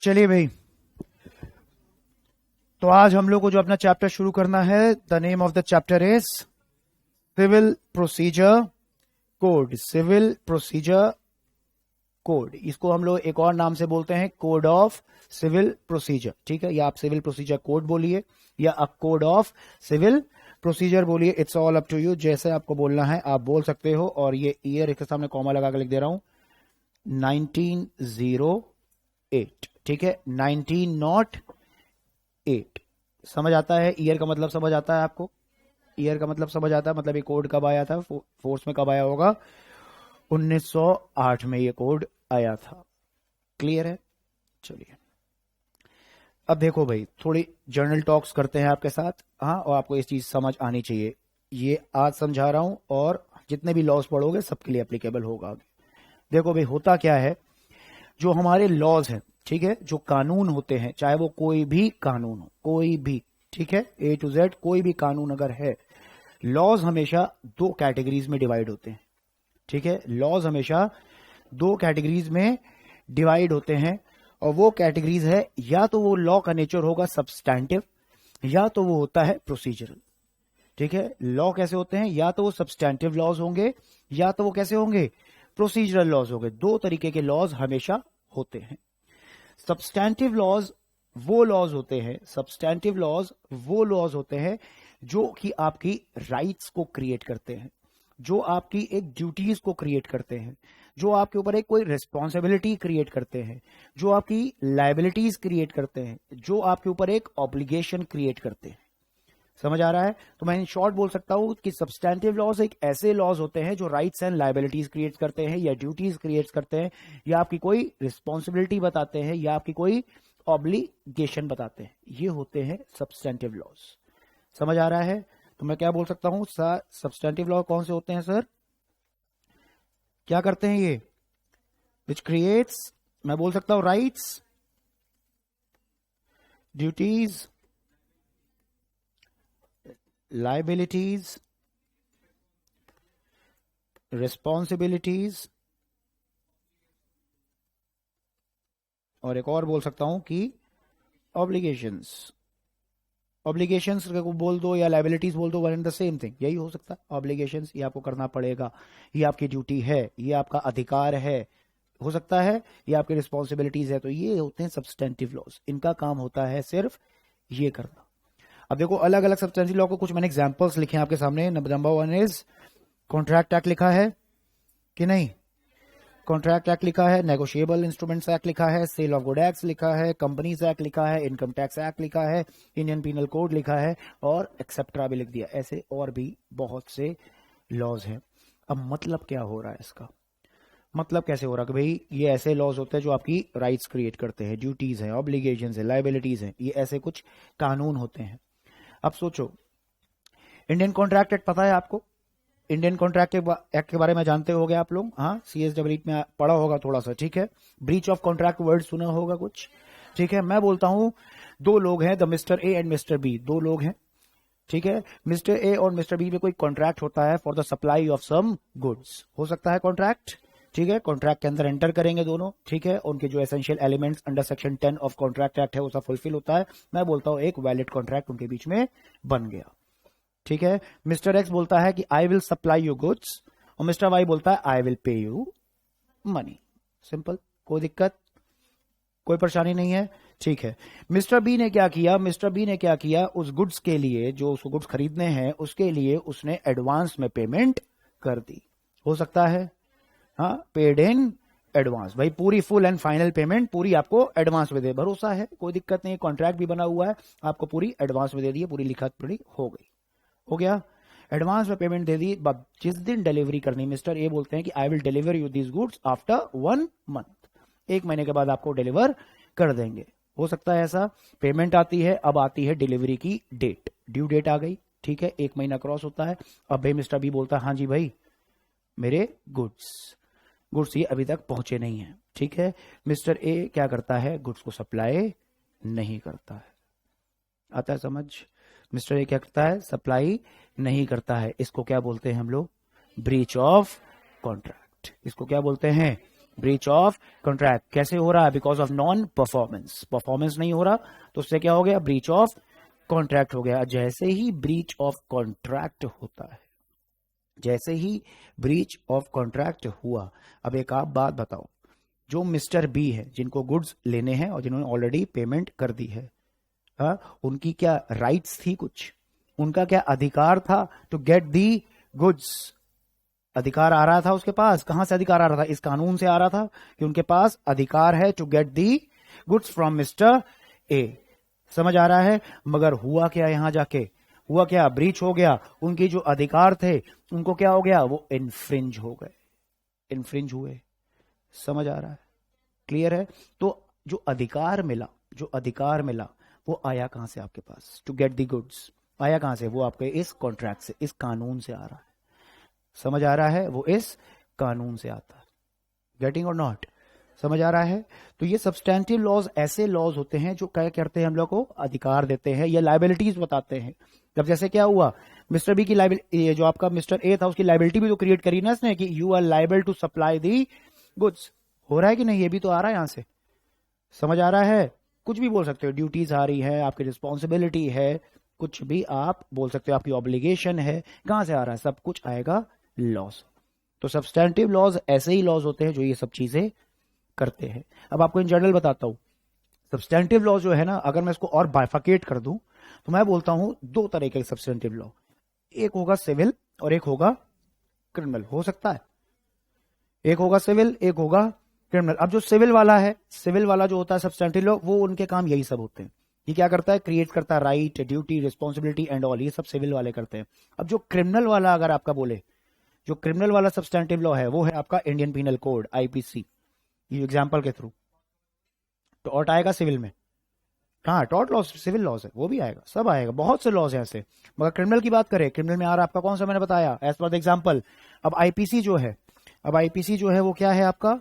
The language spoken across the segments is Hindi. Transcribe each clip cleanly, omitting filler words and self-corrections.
चलिए भाई, तो आज हम लोग को जो अपना चैप्टर शुरू करना है, the name of the chapter is Civil procedure Code. Civil procedure Code, इसको हम लोग एक और नाम से बोलते हैं कोड ऑफ सिविल प्रोसीजर। ठीक है, या आप सिविल प्रोसीजर कोड बोलिए या a code of civil procedure बोलिए, it's all up to you. जैसे आपको बोलना है आप बोल सकते हो। और ये ईयर इसके सामने कॉमा लगा के लिख दे रहा हूं, 1908। ठीक है, 1908 समझ आता है। ईयर का मतलब समझ आता है आपको? ईयर का मतलब समझ आता है, मतलब ये कोड कब आया था, फोर्स में कब आया होगा? 1908 में ये कोड आया था। क्लियर है? चलिए अब देखो भाई, थोड़ी जर्नल टॉक्स करते हैं आपके साथ। हाँ, और आपको इस चीज समझ आनी चाहिए। ये आज समझा रहा हूं और जितने भी लॉज पढ़ोगे सबके लिए एप्लीकेबल होगा। देखो भाई, होता क्या है, जो हमारे लॉज हैं, ठीक है, जो कानून होते हैं, चाहे वो कोई भी कानून हो, कोई भी, ठीक है, ए टू जेड कोई भी कानून अगर है, लॉज हमेशा दो कैटेगरीज में डिवाइड होते हैं। ठीक है, लॉज हमेशा दो कैटेगरीज में डिवाइड होते हैं। और वो कैटेगरीज है, या तो वो लॉ का नेचर होगा सब्सटैंटिव, या तो वो होता है प्रोसीजरल। ठीक है, लॉ कैसे होते हैं? या तो वो सब्सटैंटिव लॉज होंगे, या तो वो कैसे होंगे? प्रोसीजरल लॉज होंगे। दो तरीके के लॉज हमेशा होते हैं। सब्सटैंटिव लॉज वो लॉज होते हैं, सब्सटैंटिव लॉज वो लॉज होते हैं जो कि आपकी राइट्स को क्रिएट करते हैं, जो आपकी एक ड्यूटीज को क्रिएट करते हैं, जो आपके ऊपर एक कोई रिस्पॉन्सिबिलिटी क्रिएट करते हैं, जो आपकी लायबिलिटीज क्रिएट करते हैं, जो आपके ऊपर एक ऑब्लिगेशन क्रिएट करते हैं। समझ आ रहा है? तो मैं इन शॉर्ट बोल सकता हूं कि सब्सटैंटिव लॉज एक ऐसे लॉज होते हैं जो राइट्स एंड लायबिलिटीज क्रिएट करते हैं, या ड्यूटीज क्रिएट करते हैं, या आपकी कोई रिस्पॉन्सिबिलिटी बताते हैं, या आपकी कोई ऑब्लिगेशन बताते हैं। ये होते हैं सब्सटैंटिव लॉज। समझ आ रहा है? तो मैं क्या बोल सकता हूं, सब्सटैंटिव लॉ कौन से होते हैं सर? क्या करते हैं ये? विच क्रिएट्स, मैं बोल सकता हूं राइट्स, ड्यूटीज, liabilities, responsibilities, और एक और बोल सकता हूं कि obligations। obligations को बोल दो या liabilities बोल दो, one and the same thing, यही हो सकता है। obligations ये आपको करना पड़ेगा, ये आपकी ड्यूटी है, ये आपका अधिकार है, हो सकता है ये आपकी रिस्पॉन्सिबिलिटीज है। तो ये होते हैं सब्सटेंटिव लॉज। इनका काम होता है सिर्फ ये करना। अब देखो, अलग अलग सब्सटेंटिव लॉ को कुछ मैंने एग्जांपल्स लिखे हैं आपके सामने। Number one is contract act लिखा है कि नहीं? कॉन्ट्रैक्ट एक्ट लिखा है, नेगोशिएबल इंस्ट्रूमेंट्स एक्ट लिखा है, सेल ऑफ गुड एक्ट लिखा है, कंपनीज एक्ट लिखा है, इनकम टैक्स एक्ट लिखा है, इंडियन पीनल कोड लिखा है, और एक्सेप्ट्रा भी लिख दिया। ऐसे और भी बहुत से लॉज हैं। अब मतलब क्या हो रहा है इसका? मतलब कैसे हो रहा है कि भाई ये ऐसे लॉज होते हैं जो आपकी राइट्स क्रिएट करते हैं, ड्यूटीज हैं, ऑब्लिगेशंस है, लायबिलिटीज हैं, ये ऐसे कुछ कानून होते हैं। अब सोचो, इंडियन कॉन्ट्रैक्ट एक्ट पता है आपको? इंडियन कॉन्ट्रैक्ट एक्ट के बारे में जानते होगे आप लोग? हाँ, CSW में पढ़ा होगा थोड़ा सा। ठीक है, ब्रीच ऑफ कॉन्ट्रैक्ट वर्ड सुना होगा कुछ। ठीक है, मैं बोलता हूं दो लोग हैं, the Mr A and Mr B, दो लोग हैं। ठीक है, मिस्टर ए और मिस्टर बी में कोई कॉन्ट्रैक्ट होता है for the supply of some goods, हो सकता है कॉन्ट्रैक्ट। ठीक है, कॉन्ट्रैक्ट के अंदर एंटर करेंगे दोनों। ठीक है, उनके जो essential elements under section 10 of contract act है वो सब फुलफिल होता है। मैं बोलता हूं एक वैलिड कॉन्ट्रैक्ट उनके बीच में बन गया। ठीक है, मिस्टर एक्स बोलता है कि I will supply you goods, और मिस्टर वाई बोलता है I will pay you money. Simple, कोई दिक्कत, कोई परेशानी नहीं है। ठीक है, मिस्टर बी ने क्या किया? मिस्टर बी ने क्या किया, उस गुड्स के लिए, जो उसको गुड्स खरीदने हैं, उसके लिए उसने एडवांस में पेमेंट कर दी। हो सकता है, हाँ, पेड इन एडवांस। भाई पूरी फुल एंड फाइनल पेमेंट पूरी आपको एडवांस में दे, भरोसा है, कोई दिक्कत नहीं, कॉन्ट्रैक्ट भी बना हुआ है, आपको पूरी एडवांस में दे दी, पूरी लिखत पढ़ी हो गई, हो गया, एडवांस में पेमेंट दे दी। जिस दिन डिलीवरी करनी, मिस्टर ए बोलते हैं कि I will deliver you this goods after 1 month, 1 महीने के बाद आपको डिलीवर कर देंगे। हो सकता है ऐसा। पेमेंट आती है, अब आती है डिलीवरी की डेट, ड्यू डेट आ गई। ठीक है, 1 महीना क्रॉस होता है। अब भाई मिस्टर बी बोलता है हाँ जी भाई, मेरे गुड्स ये अभी तक पहुंचे नहीं है। ठीक है, मिस्टर ए क्या करता है? गुड्स को सप्लाई नहीं करता है। आता है समझ? मिस्टर ए क्या करता है? सप्लाई नहीं करता है। इसको क्या बोलते हैं हम लोग? Breach of contract. इसको क्या बोलते हैं? Breach of contract. कैसे हो रहा है? Because of non performance, performance नहीं हो रहा तो उससे क्या हो गया? ब्रीच ऑफ कॉन्ट्रैक्ट हो गया। जैसे ही ब्रीच ऑफ कॉन्ट्रैक्ट होता है, जैसे ही ब्रीच ऑफ कॉन्ट्रैक्ट हुआ, अब एक आप बात बताओ, जो मिस्टर बी है, जिनको गुड्स लेने हैं और जिन्होंने ऑलरेडी पेमेंट कर दी है, उनकी क्या राइट्स थी? कुछ उनका क्या अधिकार था टू गेट दी गुड्स? अधिकार आ रहा था उसके पास। कहां से अधिकार आ रहा था? इस कानून से आ रहा था कि उनके पास अधिकार है to get the goods from Mr A. समझ आ रहा है? मगर हुआ क्या? यहां जाके हुआ क्या? ब्रीच हो गया। उनके जो अधिकार थे उनको क्या हो गया? वो इन्फ्रिंज हो गए, इन्फ्रिंज हुए। समझ आ रहा है? क्लियर है? तो जो अधिकार मिला, जो अधिकार मिला वो आया कहां से आपके पास? टू गेट दी गुड्स आया कहां से? वो आपके इस कॉन्ट्रैक्ट से, इस कानून से आ रहा है। समझ आ रहा है? वो इस कानून से आता है। गेटिंग और नॉट? समझ आ रहा है? तो ये सब्सटेंटिव लॉज ऐसे लॉज होते हैं जो क्या करते हैं? हम लोग को अधिकार देते हैं या लाइबिलिटीज बताते हैं। जब जैसे क्या हुआ, मिस्टर बी की लाइबिलिटी, जो आपका मिस्टर ए था उसकी लाइबिलिटी भी तो क्रिएट करी ना इसने, कि you are liable to supply the goods. हो रहा है कि नहीं? ये भी तो आ रहा है यहां से। समझ आ रहा है? कुछ भी बोल सकते हो, ड्यूटीज आ रही है, आपकी रिस्पॉन्सिबिलिटी है, कुछ भी आप बोल सकते हो, आपकी ऑब्लिगेशन है। कहां से आ रहा है? सब कुछ आएगा लॉज। तो सब्सटेंटिव लॉज ऐसे ही लॉज होते हैं जो ये सब चीजें करते हैं। अब आपको इन जनरल बताता हूं, सब्सटेंटिव लॉ जो है ना, अगर मैं इसको और बाइफिकेट कर दूं तो मैं बोलता हूं दो तरह के सब्सटेंटिव लॉ, एक होगा सिविल और एक होगा क्रिमिनल। हो सकता है एक होगा सिविल, एक होगा क्रिमिनल। अब जो सिविल वाला है, सिविल वाला जो होता है सब्सटेंटिव लॉ, वो उनके काम यही सब होते हैं। ये क्या करता है? क्रिएट करता है right, duty, responsibility and all, ये सब सिविल वाले करते हैं। अब जो क्रिमिनल वाला अगर आपका बोले, जो क्रिमिनल वाला सब्सटेंटिव लॉ है वो है आपका इंडियन पीनल कोड, आईपीसी। ये एग्जांपल के थ्रू टॉर्ट आएगा सिविल में। हाँ, टॉर्ट लॉ सिविल लॉज है, वो भी आएगा, सब आएगा, बहुत से लॉज हैं ऐसे। मगर क्रिमिनल की बात करें, क्रिमिनल में आ रहा है आपका कौन सा? मैंने बताया एज पर द एग्जांपल। अब आईपीसी जो है, अब आईपीसी जो है वो क्या है आपका?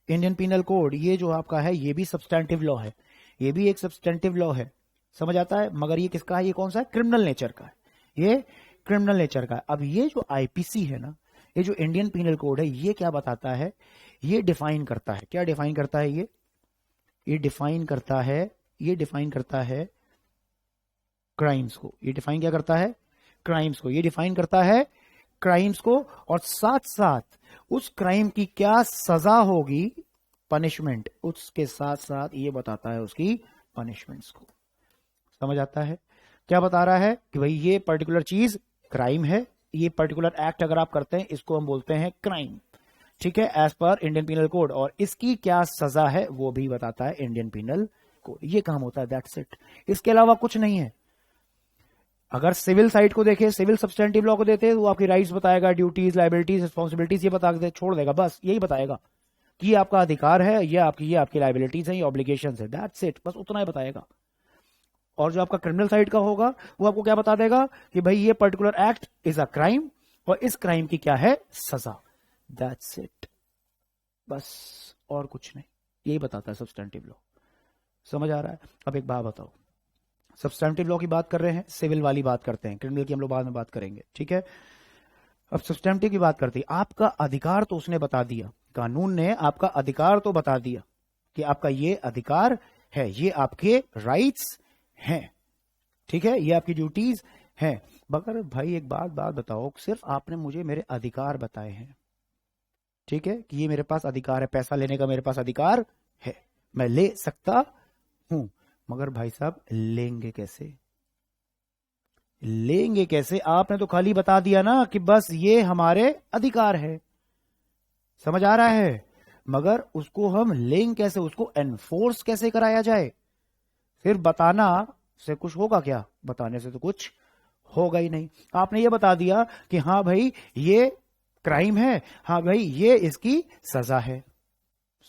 Indian Penal Code. ये जो आपका है ये भी सब्सटेंटिव लॉ है, ये भी एक सब्सटेंटिव लॉ है। समझ आता है? मगर ये किसका है? ये कौन सा है? क्रिमिनल नेचर का है, ये क्रिमिनल नेचर का है। अब ये जो आईपीसी है ना, ये जो इंडियन पीनल कोड है, ये क्या बताता है? ये डिफाइन करता है, क्या डिफाइन करता है? ये डिफाइन करता है, ये डिफाइन करता है क्राइम्स को। ये डिफाइन क्या करता है? क्राइम्स को। ये डिफाइन करता है क्राइम्स को, और साथ साथ उस क्राइम की क्या सजा होगी, पनिशमेंट, उसके साथ साथ ये बताता है उसकी पनिशमेंट्स को। समझ आता है? क्या बता रहा है? कि भाई ये पर्टिकुलर चीज क्राइम है, ये पर्टिकुलर एक्ट अगर आप करते हैं इसको हम बोलते हैं क्राइम, ठीक है, एज पर इंडियन पीनल कोड, और इसकी क्या सजा है वो भी बताता है इंडियन पीनल कोड। ये काम होता है, दैट्स इट। इसके अलावा कुछ नहीं है। अगर सिविल साइड को देखें, सिविल सब्सटेंटिव लॉ को देते हैं तो वो आपकी राइट्स बताएगा, ड्यूटीज, लाइबिलिटीज, रिस्पॉन्सिबिलिटीज, ये बता दे, छोड़ देगा, बस यही बताएगा कि ये आपका अधिकार है, ये आपकी लाइबिलिटीज है, ये ऑब्लिगेशंस है, दैट्स इट, बस उतना ही बताएगा। और जो आपका क्रिमिनल साइड का होगा वो आपको क्या बता देगा? कि भाई ये particular act is a crime और इस क्राइम की क्या है सजा, दैट्स इट, बस और कुछ नहीं। यही बताता है सब्सटेंटिव लॉ। समझ आ रहा है? अब एक बात बताओ, सब्सटेंटिव लॉ की बात कर रहे हैं, सिविल वाली बात करते हैं, क्रिमिनल की हम लोग बाद में बात करेंगे, ठीक है। अब सब्सटेंटिव की बात करते हैं। आपका अधिकार तो उसने बता दिया, कानून ने आपका अधिकार तो बता दिया कि आपका ये अधिकार है, ये आपके राइट्स हैं, ठीक है, ये आपकी ड्यूटीज हैं। मगर भाई एक बात बताओ, सिर्फ आपने मुझे मेरे अधिकार बताए हैं, ठीक है, कि ये मेरे पास अधिकार है, पैसा लेने का मेरे पास अधिकार है, मैं ले सकता हूं, मगर भाई साहब लेंगे कैसे? लेंगे कैसे? आपने तो खाली बता दिया ना कि बस ये हमारे अधिकार है, समझ आ रहा है, मगर उसको हम लेंगे कैसे? उसको एनफोर्स कैसे कराया जाए? फिर बताना से कुछ होगा क्या? बताने से तो कुछ होगा ही नहीं। आपने ये बता दिया कि हाँ भाई ये क्राइम है, हाँ भाई ये इसकी सजा है,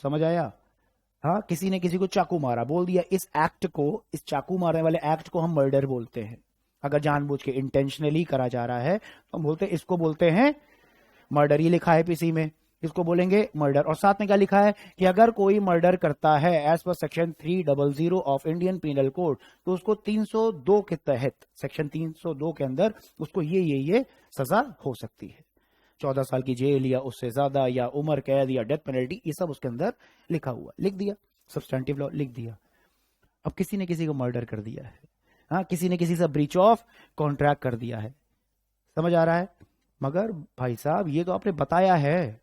समझ आया? हाँ, किसी ने किसी को चाकू मारा, बोल दिया इस एक्ट को, इस चाकू मारने वाले एक्ट को हम मर्डर बोलते हैं। अगर जानबूझ के इंटेंशनली करा जा रहा है तो हम बोलते हैं, इसको बोलते हैं मर्डर। ये लिखा है पीसी में, इसको बोलेंगे मर्डर। और साथ में क्या लिखा है कि अगर कोई मर्डर करता है as per section 300 of Indian Penal Code, तो उसको 302 के तहत, सेक्शन 302 के अंदर उसको ये सजा हो सकती है। 14 साल की जेल या उससे ज्यादा या उम्र कैद या डेथ पेनल्टी, ये सब उसके अंदर लिखा हुआ, लिख दिया, सब्सटेंटिव लॉ लिख दिया। अब किसी ने किसी को मर्डर कर दिया है, हाँ, किसी ने किसी से ब्रीच ऑफ कॉन्ट्रैक्ट कर दिया है, समझ आ रहा है, मगर भाई साहब ये तो आपने बताया है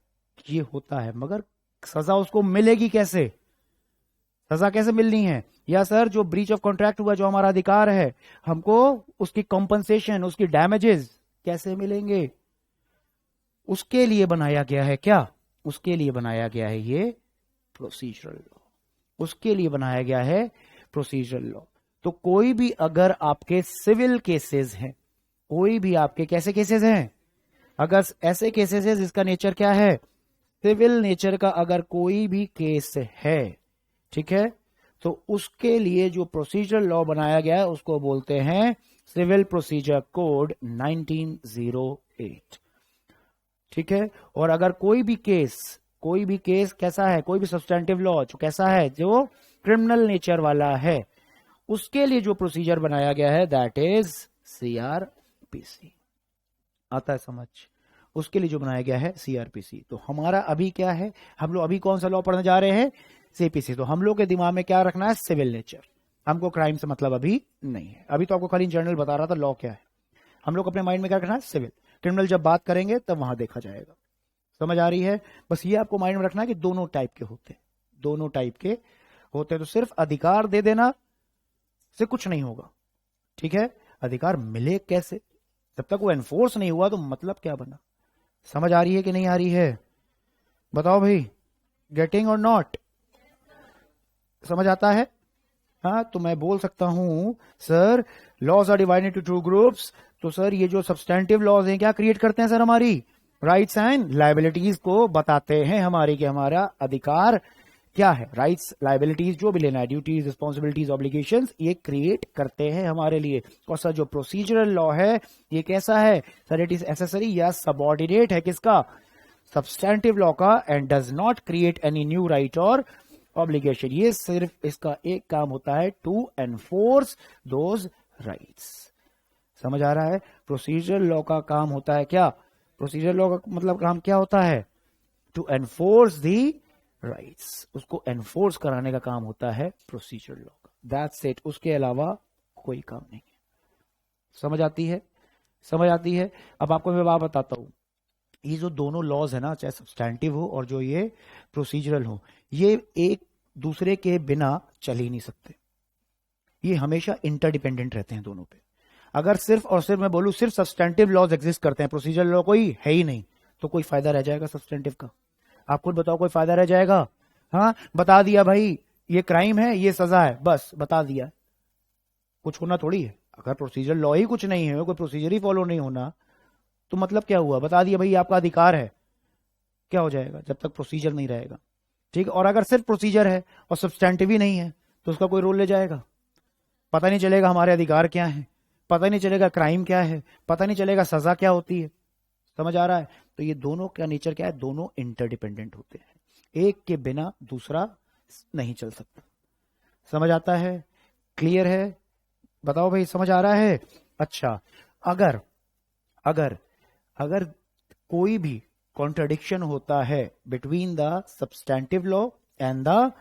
ये होता है, मगर सजा उसको मिलेगी कैसे, सजा कैसे मिलनी है? या सर जो ब्रीच ऑफ कॉन्ट्रैक्ट हुआ, जो हमारा अधिकार है, हमको उसकी कॉम्पनसेशन, उसकी डैमेजेस कैसे मिलेंगे? उसके लिए बनाया गया है क्या? उसके लिए बनाया गया है ये प्रोसीजरल लॉ, उसके लिए बनाया गया है प्रोसीजरल लॉ। तो कोई भी अगर आपके सिविल केसेस हैं, कोई भी आपके कैसे केसेस हैं, अगर ऐसे केसेस है जिसका नेचर क्या है, सिविल नेचर का, अगर कोई भी केस है, ठीक है, तो उसके लिए जो प्रोसीजरल लॉ बनाया गया है उसको बोलते हैं सिविल प्रोसीजर कोड 1908, ठीक है। और अगर कोई भी केस कैसा है, कोई भी सब्सटेंटिव लॉ जो कैसा है, जो क्रिमिनल नेचर वाला है, उसके लिए जो प्रोसीजर बनाया गया है दैट इज सीआरपीसी। आता है समझ? उसके लिए जो बनाया गया है सीआरपीसी। तो हमारा अभी क्या है, हम लोग अभी कौन सा लॉ पढ़ने जा रहे हैं? सीपीसी। तो हम लोग के दिमाग में क्या रखना है? Civil nature. हमको क्राइम से मतलब अभी नहीं है, अभी तो आपको खाली जनरल बता रहा था लॉ क्या है। हम लोग अपने माइंड में क्या रखना है? सिविल। क्रिमिनल जब बात करेंगे तब वहां देखा जाएगा। समझ आ रही है? बस ये आपको माइंड में रखना है कि दोनों टाइप के होते हैं, दोनों टाइप के होते हैं। तो सिर्फ अधिकार दे देना से कुछ नहीं होगा, ठीक है। अधिकार मिले कैसे? जब तक वो एनफोर्स नहीं हुआ तो मतलब क्या बना? समझ आ रही है कि नहीं आ रही है? बताओ भाई, गेटिंग और नॉट? समझ आता है? हाँ, तो मैं बोल सकता हूं sir laws are divided to two groups. तो सर ये जो सब्सटेंटिव लॉज हैं क्या क्रिएट करते हैं सर? हमारी राइट्स एंड लायबिलिटीज को बताते हैं हमारी, कि हमारा अधिकार क्या है, राइट्स लायबिलिटीज जो भी लेना है, ड्यूटीज रिस्पॉन्सिबिलिटीज ऑब्लिगेशंस, ये क्रिएट करते हैं हमारे लिए। और सर जो प्रोसीजरल लॉ है ये कैसा है सर? इट इज एसेसरी या सबऑर्डिनेट है किसका? सब्सटेंटिव लॉ का, and does not create any new right और ऑब्लिगेशन। ये सिर्फ इसका एक काम होता है, टू एनफोर्स दोज राइट्स। समझ आ रहा है? प्रोसीजरल लॉ का काम होता है क्या? प्रोसीजरल लॉ का मतलब काम क्या होता है? टू एनफोर्स दी राइट्स, उसको एनफोर्स कराने का काम होता है प्रोसीजरल लॉ का। दैट्स इट, उसके अलावा कोई काम नहीं है। समझ आती है? समझ आती है? अब आपको मैं बात बताता हूं, ये जो दोनों लॉज है ना, चाहे सब्सटैंटिव हो और जो ये प्रोसीजरल हो, ये एक दूसरे के बिना चल ही नहीं सकते, ये हमेशा इंटरडिपेंडेंट रहते हैं दोनों पे। अगर सिर्फ और सिर्फ मैं बोलूं सिर्फ सब्सटैंटिव लॉज एग्जिस्ट करते हैं, प्रोसीजरल लॉ कोई है ही नहीं, तो कोई फायदा रह जाएगा सब्सटैंटिव का? आप खुद बताओ, कोई फायदा रह जाएगा? हाँ, बता दिया भाई ये क्राइम है, ये सजा है, बस बता दिया, कुछ होना थोड़ी है। अगर प्रोसीजरल लॉ ही कुछ नहीं है, कोई प्रोसीजर ही फॉलो नहीं होना, तो मतलब क्या हुआ? बता दिया भाई आपका अधिकार है, क्या हो जाएगा जब तक प्रोसीजर नहीं रहेगा, ठीक है। और अगर सिर्फ प्रोसीजर है और सब्सटैंटिव ही नहीं है तो उसका कोई रोल ले जाएगा? पता नहीं चलेगा हमारे अधिकार क्या है, पता नहीं चलेगा क्राइम क्या है, पता नहीं चलेगा सजा क्या होती है। समझ आ रहा है? तो ये दोनों का नेचर क्या है? दोनों इंटरडिपेंडेंट होते हैं, एक के बिना दूसरा नहीं चल सकता। समझ आता है? क्लियर है? बताओ भाई, समझ आ रहा है? अच्छा, अगर अगर अगर कोई भी कॉन्ट्रडिक्शन होता है between the substantive law and the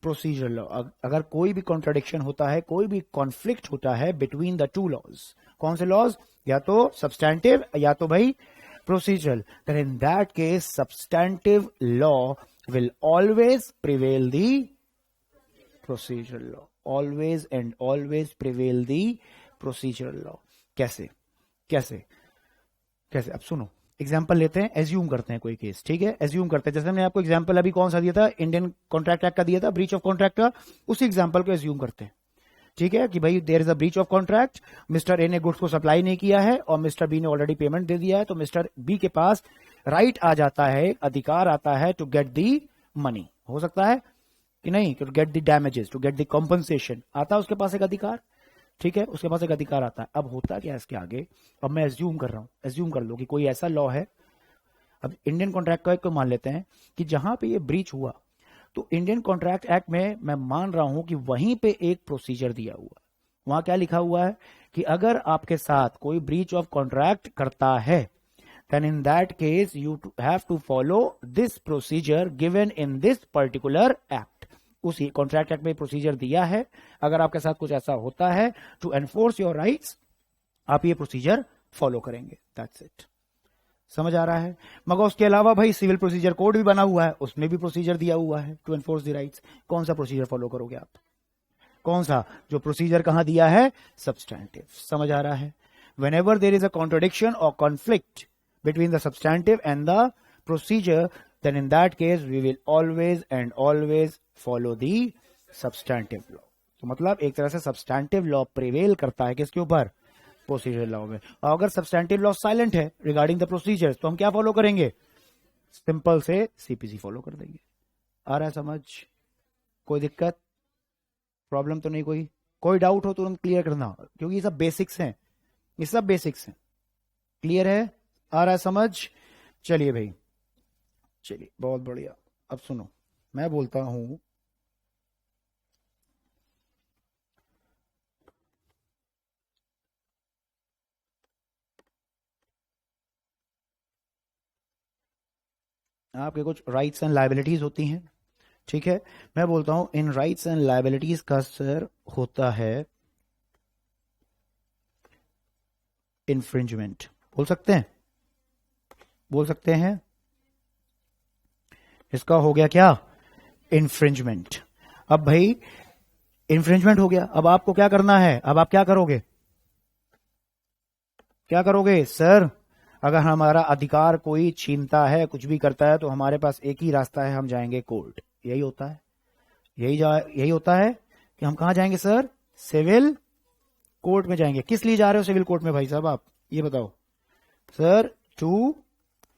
procedural law, अगर कोई भी कॉन्ट्रडिक्शन होता है, कोई भी कॉन्फ्लिक्ट होता है बिटवीन द टू लॉज, कौन से लॉज? या तो सब्सटैंटिव या तो भाई procedural, then in that case substantive law will always prevail the procedural law, always and always prevail the procedural law. कैसे कैसे कैसे? अब सुनो, एग्जाम्पल लेते हैं, एज्यूम करते हैं कोई केस, ठीक है। एज्यूम करते हैं, जैसे मैंने आपको एग्जाम्पल अभी कौन सा दिया था, इंडियन कॉन्ट्रैक्ट एक्ट का दिया था, ब्रीच ऑफ कॉन्ट्रैक्ट का, उसी एग्जाम्पल को एज्यूम करते हैं, ठीक है, कि भाई there is a breach of contract, Mr A ने गुड्स को सप्लाई नहीं किया है और मिस्टर बी ने ऑलरेडी पेमेंट दे दिया है, तो मिस्टर बी के पास राइट आ जाता है, अधिकार आता है टू गेट दी मनी। हो सकता है कि नहीं, to get the damages, to get the compensation, आता है उसके पास एक अधिकार, ठीक है, उसके पास एक अधिकार आता है। अब होता क्या है इसके आगे? अब मैं एज्यूम कर रहा हूं, एज्यूम कर लो कि कोई ऐसा लॉ है, अब इंडियन कॉन्ट्रैक्ट का एक को मान लेते हैं कि जहां पे ये ब्रीच हुआ, तो इंडियन कॉन्ट्रैक्ट एक्ट में मैं मान रहा हूं कि वहीं पे एक प्रोसीजर दिया हुआ, वहां क्या लिखा हुआ है कि अगर आपके साथ कोई ब्रीच ऑफ कॉन्ट्रैक्ट करता है then in that case you have to follow this procedure given in this particular act. उसी कॉन्ट्रैक्ट एक्ट में प्रोसीजर दिया है, अगर आपके साथ कुछ ऐसा होता है टू एनफोर्स योर राइट्स, आप ये प्रोसीजर फॉलो करेंगे. That's it. समझ आ रहा है? मगर उसके अलावा भाई सिविल प्रोसीजर कोड भी बना हुआ है, उसमें भी प्रोसीजर दिया हुआ है टू एनफोर्स द राइट्स. कौन सा प्रोसीजर फॉलो करोगे आप? कौन सा? जो प्रोसीजर कहां दिया है? सब्सटैंटिव. समझ आ रहा है? whenever there is a contradiction or conflict between the substantive and the procedure, then in that case we will always and always follow the substantive law. तो मतलब एक तरह से सब्सटैंटिव लॉ प्रिवेल करता है किसके ऊपर? प्रोसीजर लॉ में. और अगर सब्सटैंटिव लॉ साइलेंट है रिगार्डिंग द प्रोसीजर्स, तो हम क्या फॉलो करेंगे? सिंपल से सीपीसी फॉलो कर देंगे. आ रहा है समझ? कोई दिक्कत, प्रॉब्लम तो नहीं? कोई डाउट हो तुरंत क्लियर करना, क्योंकि ये सब बेसिक्स हैं, ये सब बेसिक्स हैं. क्लियर है? आ रहा है समझ? चलिए भाई, चलिए बहुत बढ़िया. अब सुनो, मैं बोलता हूं आपके कुछ राइट्स एंड लायबिलिटीज होती हैं, ठीक है? मैं बोलता हूं इन राइट्स एंड लायबिलिटीज का सर होता है इन्फ्रिंजमेंट. बोल सकते हैं? बोल सकते हैं? इसका हो गया क्या? इन्फ्रिंजमेंट. अब भाई इन्फ्रिंजमेंट हो गया, अब आपको क्या करना है? अब आप क्या करोगे? क्या करोगे सर? अगर हमारा अधिकार कोई छीनता है, कुछ भी करता है, तो हमारे पास एक ही रास्ता है, हम जाएंगे कोर्ट. यही होता है, यही होता है कि हम कहां जाएंगे सर? सिविल कोर्ट में जाएंगे. किस लिए जा रहे हो सिविल कोर्ट में भाई साहब? आप ये बताओ सर. To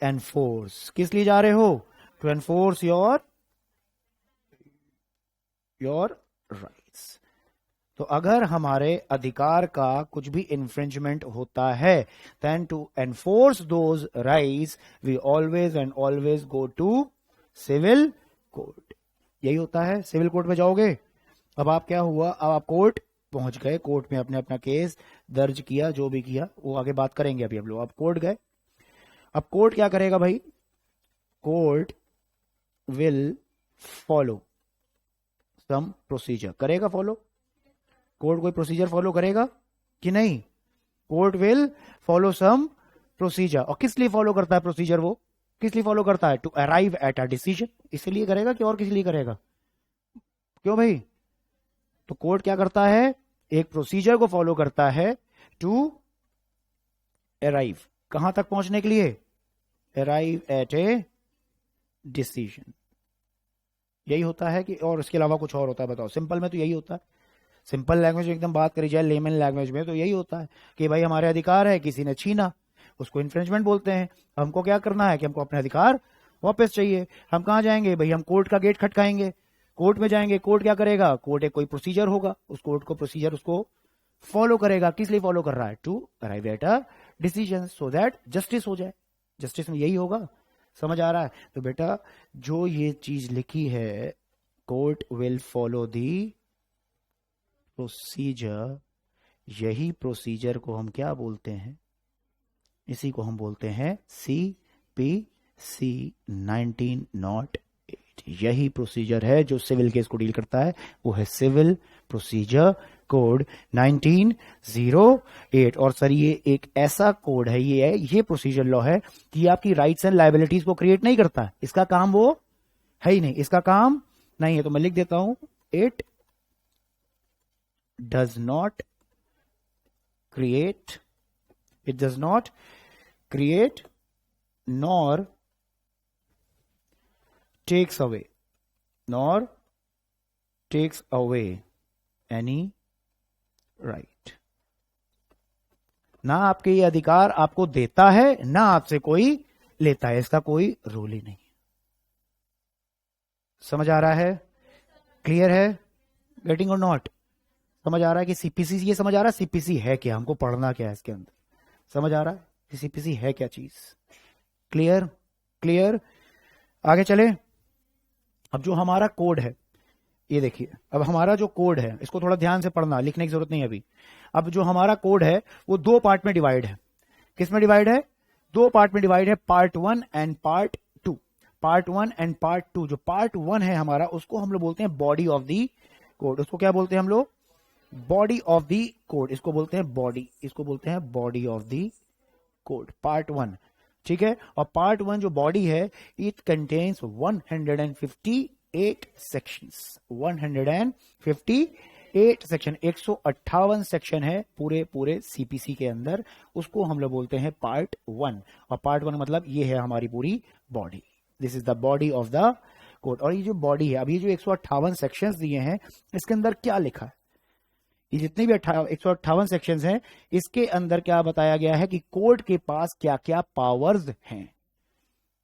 enforce. किस लिए जा रहे हो? To enforce your rights. तो अगर हमारे अधिकार का कुछ भी इन्फ्रिंजमेंट होता है, then to enforce those rights we always and always go to civil court. यही होता है. सिविल कोर्ट में जाओगे. अब आप क्या हुआ? अब आप कोर्ट पहुंच गए, कोर्ट में अपने अपना केस दर्ज किया, जो भी किया वो आगे बात करेंगे अभी हम लोग. अब कोर्ट गए. अब कोर्ट क्या करेगा भाई? Court will follow some procedure. करेगा फॉलो? कोर्ट कोई प्रोसीजर फॉलो करेगा कि नहीं? Court will follow some procedure. और किस लिए फॉलो करता है प्रोसीजर? वो किस लिए फॉलो करता है? To arrive at a decision. इसलिए करेगा कि और किस लिए करेगा? क्यों भाई? तो कोर्ट क्या करता है? एक प्रोसीजर को फॉलो करता है टू अराइव. कहां तक पहुंचने के लिए? Arrive at a decision. यही होता है कि और इसके अलावा कुछ और होता है? बताओ. सिंपल में तो यही होता है. सिंपल लैंग्वेज में एकदम बात करी जाए, लेमन लैंग्वेज में, तो यही होता है कि भाई हमारे अधिकार है, किसी ने छीना, उसको इन्फ्रिंजमेंट बोलते हैं. हमको क्या करना है कि हमको अपने अधिकार वापस चाहिए. हम कहां जाएंगे भाई? हम कोर्ट का गेट खटकाएंगे, कोर्ट में जाएंगे. कोर्ट क्या करेगा? कोर्ट एक कोई प्रोसीजर होगा, उस कोर्ट को प्रोसीजर उसको फॉलो करेगा. किस लिए फॉलो कर रहा है? To arrive at a decision, so that justice हो जाए. जस्टिस में यही होगा. समझ आ रहा है? तो बेटा जो ये चीज लिखी है, court will follow the procedure, यही प्रोसीजर को हम क्या बोलते हैं? इसी को हम बोलते हैं CPC 1908. यही प्रोसीजर है जो सिविल केस को डील करता है. वो है सिविल प्रोसीजर कोड 1908. और सर ये एक ऐसा कोड है, ये प्रोसीजर लॉ है कि आपकी राइट्स एंड लायबिलिटीज को क्रिएट नहीं करता है. इसका काम वो है ही नहीं, इसका काम नहीं है. तो मैं लिख देता हूं, it does not create nor takes away any right. ना आपके ये अधिकार आपको देता है, ना आपसे कोई लेता है. इसका कोई रूल ही नहीं. समझ आ रहा है? क्लियर है? गेटिंग और नॉट? समझ आ रहा है कि सीपीसी, ये समझ आ रहा है सीपीसी है क्या, हमको पढ़ना क्या है इसके अंदर? समझ आ रहा है कि सीपीसी है क्या चीज? क्लियर? क्लियर? आगे चले. अब जो हमारा कोड है, ये देखिए, अब हमारा जो कोड है इसको थोड़ा ध्यान से पढ़ना, लिखने की जरूरत नहीं अभी. अब जो हमारा कोड है वो दो पार्ट में डिवाइड है. किस में डिवाइड है? दो पार्ट में डिवाइड है, part 1 and part 2। Part 1 and part 2, जो पार्ट 1 है हमारा उसको हम लोग बोलते हैं बॉडी ऑफ द कोड। उसको क्या बोलते हैं हम लोग? Body of the code. इसको बोलते हैं बॉडी, इसको बोलते हैं body of the code, part 1। ठीक है, और पार्ट 1 जो बॉडी है, it contains 158 sections. 158 section, 158 section है पूरे सीपीसी के अंदर। उसको हम लोग बोलते हैं पार्ट 1। और पार्ट 1 मतलब ये है हमारी पूरी body. This is the body of the code. और ये जो बॉडी है, अभी जो 158 सेक्शंस दिए हैं, इसके अंदर क्या लिखा है? ये जितने भी 158 सेक्शंस हैं, इसके अंदर क्या बताया गया है कि कोड के पास क्या क्या पावर्स हैं।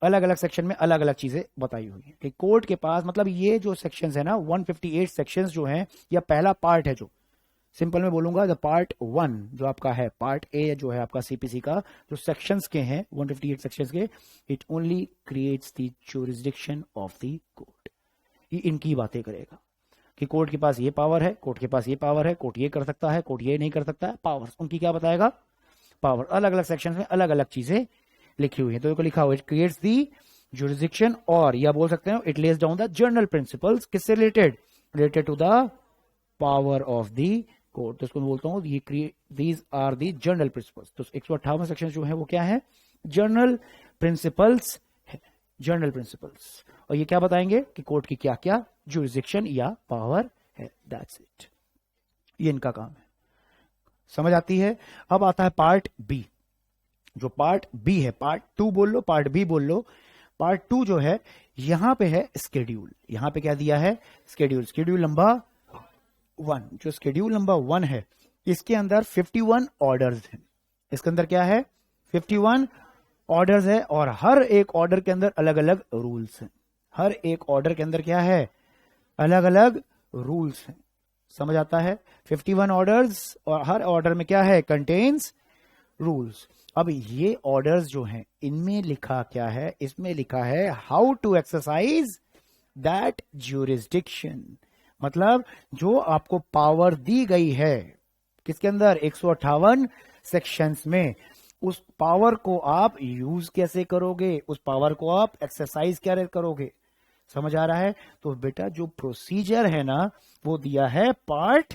अलग अलग सेक्शन में अलग अलग चीजें बताई हुई है कि कोड के पास, मतलब ये जो सेक्शंस है ना, 158 सेक्शंस जो हैं, या पहला पार्ट है, जो सिंपल में बोलूंगा, द पार्ट 1 जो आपका है, पार्ट ए जो है आपका सीपीसी का, जो सेक्शंस के हैं 158 सेक्शंस के, it only creates the jurisdiction of the code. ये इनकी बातें करेगा कि कोर्ट के पास ये पावर है, कोर्ट के पास ये पावर है, कोर्ट ये कर सकता है, कोर्ट ये नहीं कर सकता है। पावर्स उनकी क्या बताएगा? पावर। अलग अलग सेक्शन में अलग अलग चीजें लिखी हुई है। तो लिखा हुआ, इट क्रिएट्स दी जुरिसडिक्शन, और या बोल सकते हैं it lays down the general principles. किससे related? Related to the power of the court. तो इसको मैं बोलता हूं ये these are the general principles. तो 158 सेक्शन जो है वो क्या है? जनरल प्रिंसिपल्स है, जनरल प्रिंसिपल्स। और ये क्या बताएंगे कि कोर्ट की क्या क्या जुरिसडिक्शन या पावर है। दैट्स इट, ये इनका काम है। समझ आती है? अब आता है पार्ट बी। जो पार्ट बी है, पार्ट 2 बोल लो, पार्ट बी बोल लो। पार्ट 2 जो है, यहां पे है स्केड्यूल। यहां पे क्या दिया है? स्केड्यूल। स्केड्यूल नंबर 1, जो स्केड्यूल नंबर 1 है, इसके अंदर 51 ऑर्डर्स हैं। इसके अंदर क्या है? 51 ऑर्डर्स है, और हर एक ऑर्डर के अंदर अलग अलग रूल्स हैं। हर एक ऑर्डर के अंदर क्या है? अलग अलग रूल्स हैं। समझ आता है? 51 ऑर्डर्स, और हर ऑर्डर में क्या है? Contains rules. अब ये ऑर्डर्स जो हैं, इनमें लिखा क्या है? इसमें लिखा है how to exercise that jurisdiction. मतलब जो आपको पावर दी गई है, किसके अंदर? 158 सेक्शंस में, उस पावर को आप यूज कैसे करोगे, उस पावर को आप एक्सरसाइज क्या करोगे। समझ आ रहा है? तो बेटा जो प्रोसीजर है ना, वो दिया है पार्ट,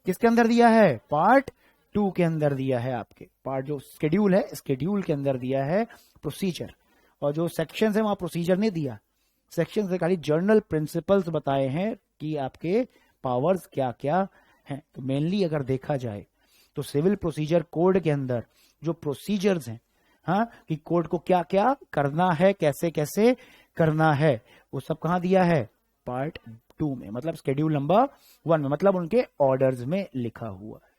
किसके अंदर दिया है? पार्ट 2 के अंदर दिया है। आपके पार्ट जो स्केड्यूल है, स्केड्यूल के अंदर दिया है प्रोसीजर। और जो सेक्शन है वहां प्रोसीजर नहीं दिया, सेक्शन से खाली जनरल प्रिंसिपल्स बताए हैं कि आपके पावर्स क्या क्या हैं। तो मेनली अगर देखा जाए तो सिविल प्रोसीजर कोड के अंदर जो प्रोसीजर्स हैं, हाँ, कि कोड को क्या क्या करना है, कैसे कैसे करना है, वो सब कहां दिया है? पार्ट 2 में, मतलब शेड्यूल नंबर 1 में, मतलब उनके ऑर्डर्स में लिखा हुआ है।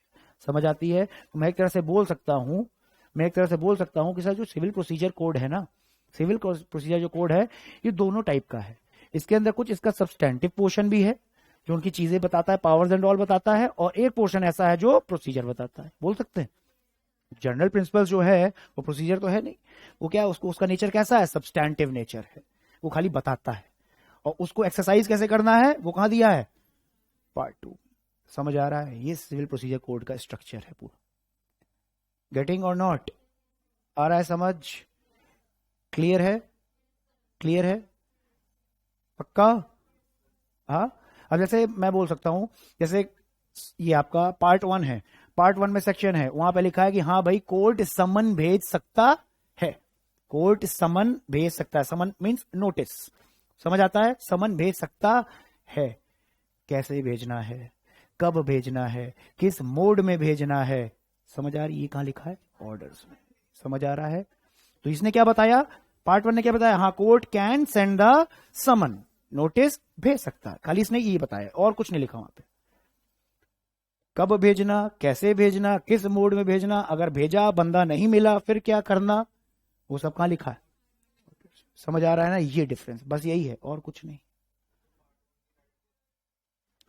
समझ आती है? तो मैं एक तरह से बोल सकता हूं कि सर जो सिविल प्रोसीजर कोड है ना, सिविल प्रोसीजर जो कोड है, ये दोनों टाइप का है। इसके अंदर कुछ इसका सब्सटेंटिव पोर्शन भी है, जो उनकी चीजें बताता है, पावर्स एंड ऑल बताता है, और एक पोर्शन ऐसा है जो प्रोसीजर बताता है। बोल सकते हैं जनरल प्रिंसिपल जो है वो प्रोसीजर तो है नहीं, वो क्या है, उसका नेचर कैसा है? सब्सटेंटिव नेचर है, वो खाली बताता है। और उसको एक्सरसाइज कैसे करना है वो कहां दिया है? पार्ट 2। समझ आ रहा है? ये सिविल प्रोसीजर कोड का स्ट्रक्चर है पूरा। गेटिंग और नॉट? आ रहा है समझ? क्लियर है? क्लियर है? पक्का? हाँ। अब जैसे मैं बोल सकता हूं, जैसे ये आपका पार्ट 1 है, पार्ट 1 में सेक्शन है, वहां पे लिखा है कि हाँ भाई कोर्ट समन भेज सकता है, कोर्ट समन भेज सकता है। समन मीन्स नोटिस। समझ आता है? समन भेज सकता है। कैसे भेजना है, कब भेजना है, किस मोड में भेजना है। समझ आ रही? ये कहां लिखा है? ऑर्डर्स में। समझ आ रहा है? तो इसने क्या बताया? पार्ट 1 ने क्या बताया? हाँ, court can send the summon, notice भेज सकता है। खाली इसने ये बताया, और कुछ नहीं लिखा वहां पे। कब भेजना, कैसे भेजना, किस मोड में भेजना, अगर भेजा बंदा नहीं मिला फिर क्या करना, वो सब कहां लिखा है? समझ आ रहा है ना? ये डिफरेंस बस यही है, और कुछ नहीं।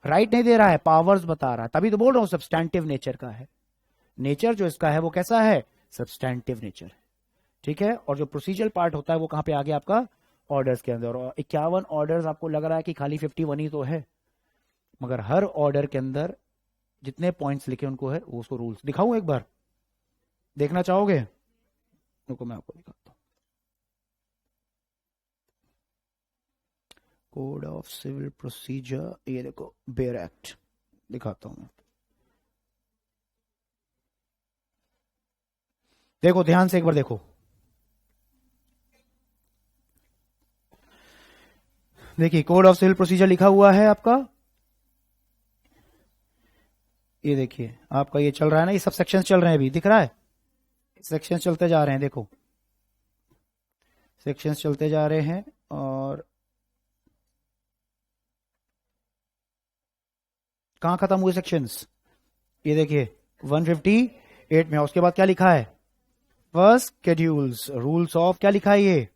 राइट नहीं दे रहा है, पावर्स बता रहा है। तभी तो बोल रहा हूं सब्सटैंटिव नेचर का है। नेचर जो इसका है वो कैसा है? सब्सटैंटिव नेचर है। ठीक है। और जो प्रोसीजर पार्ट होता है वो कहां पे आ गया आपका? ऑर्डर्स के अंदर। और 51 ऑर्डर्स आपको लग रहा है कि खाली 51 ही तो है, मगर हर ऑर्डर के अंदर जितने पॉइंट्स लिखे उनको है, वो उसको रूल्स दिखाऊं एक बार, देखना चाहोगे? रुको मैं आपको दिखाता हूँ। कोड ऑफ सिविल प्रोसीजर, ये देखो बेयर एक्ट दिखाता हूं मैं। देखो ध्यान से एक बार देखो, देखिए कोड ऑफ सिविल प्रोसीजर लिखा हुआ है आपका, ये देखिए आपका ये चल रहा है ना, ये सब सेक्शंस चल रहे हैं अभी, दिख रहा है सेक्शंस चलते जा रहे हैं, देखो सेक्शंस चलते जा रहे हैं। और कहां खत्म हुए सेक्शंस, ये देखिए 158 में। उसके बाद क्या लिखा है, फर्स्ट शेड्यूल्स, रूल्स ऑफ, क्या लिखा है ये,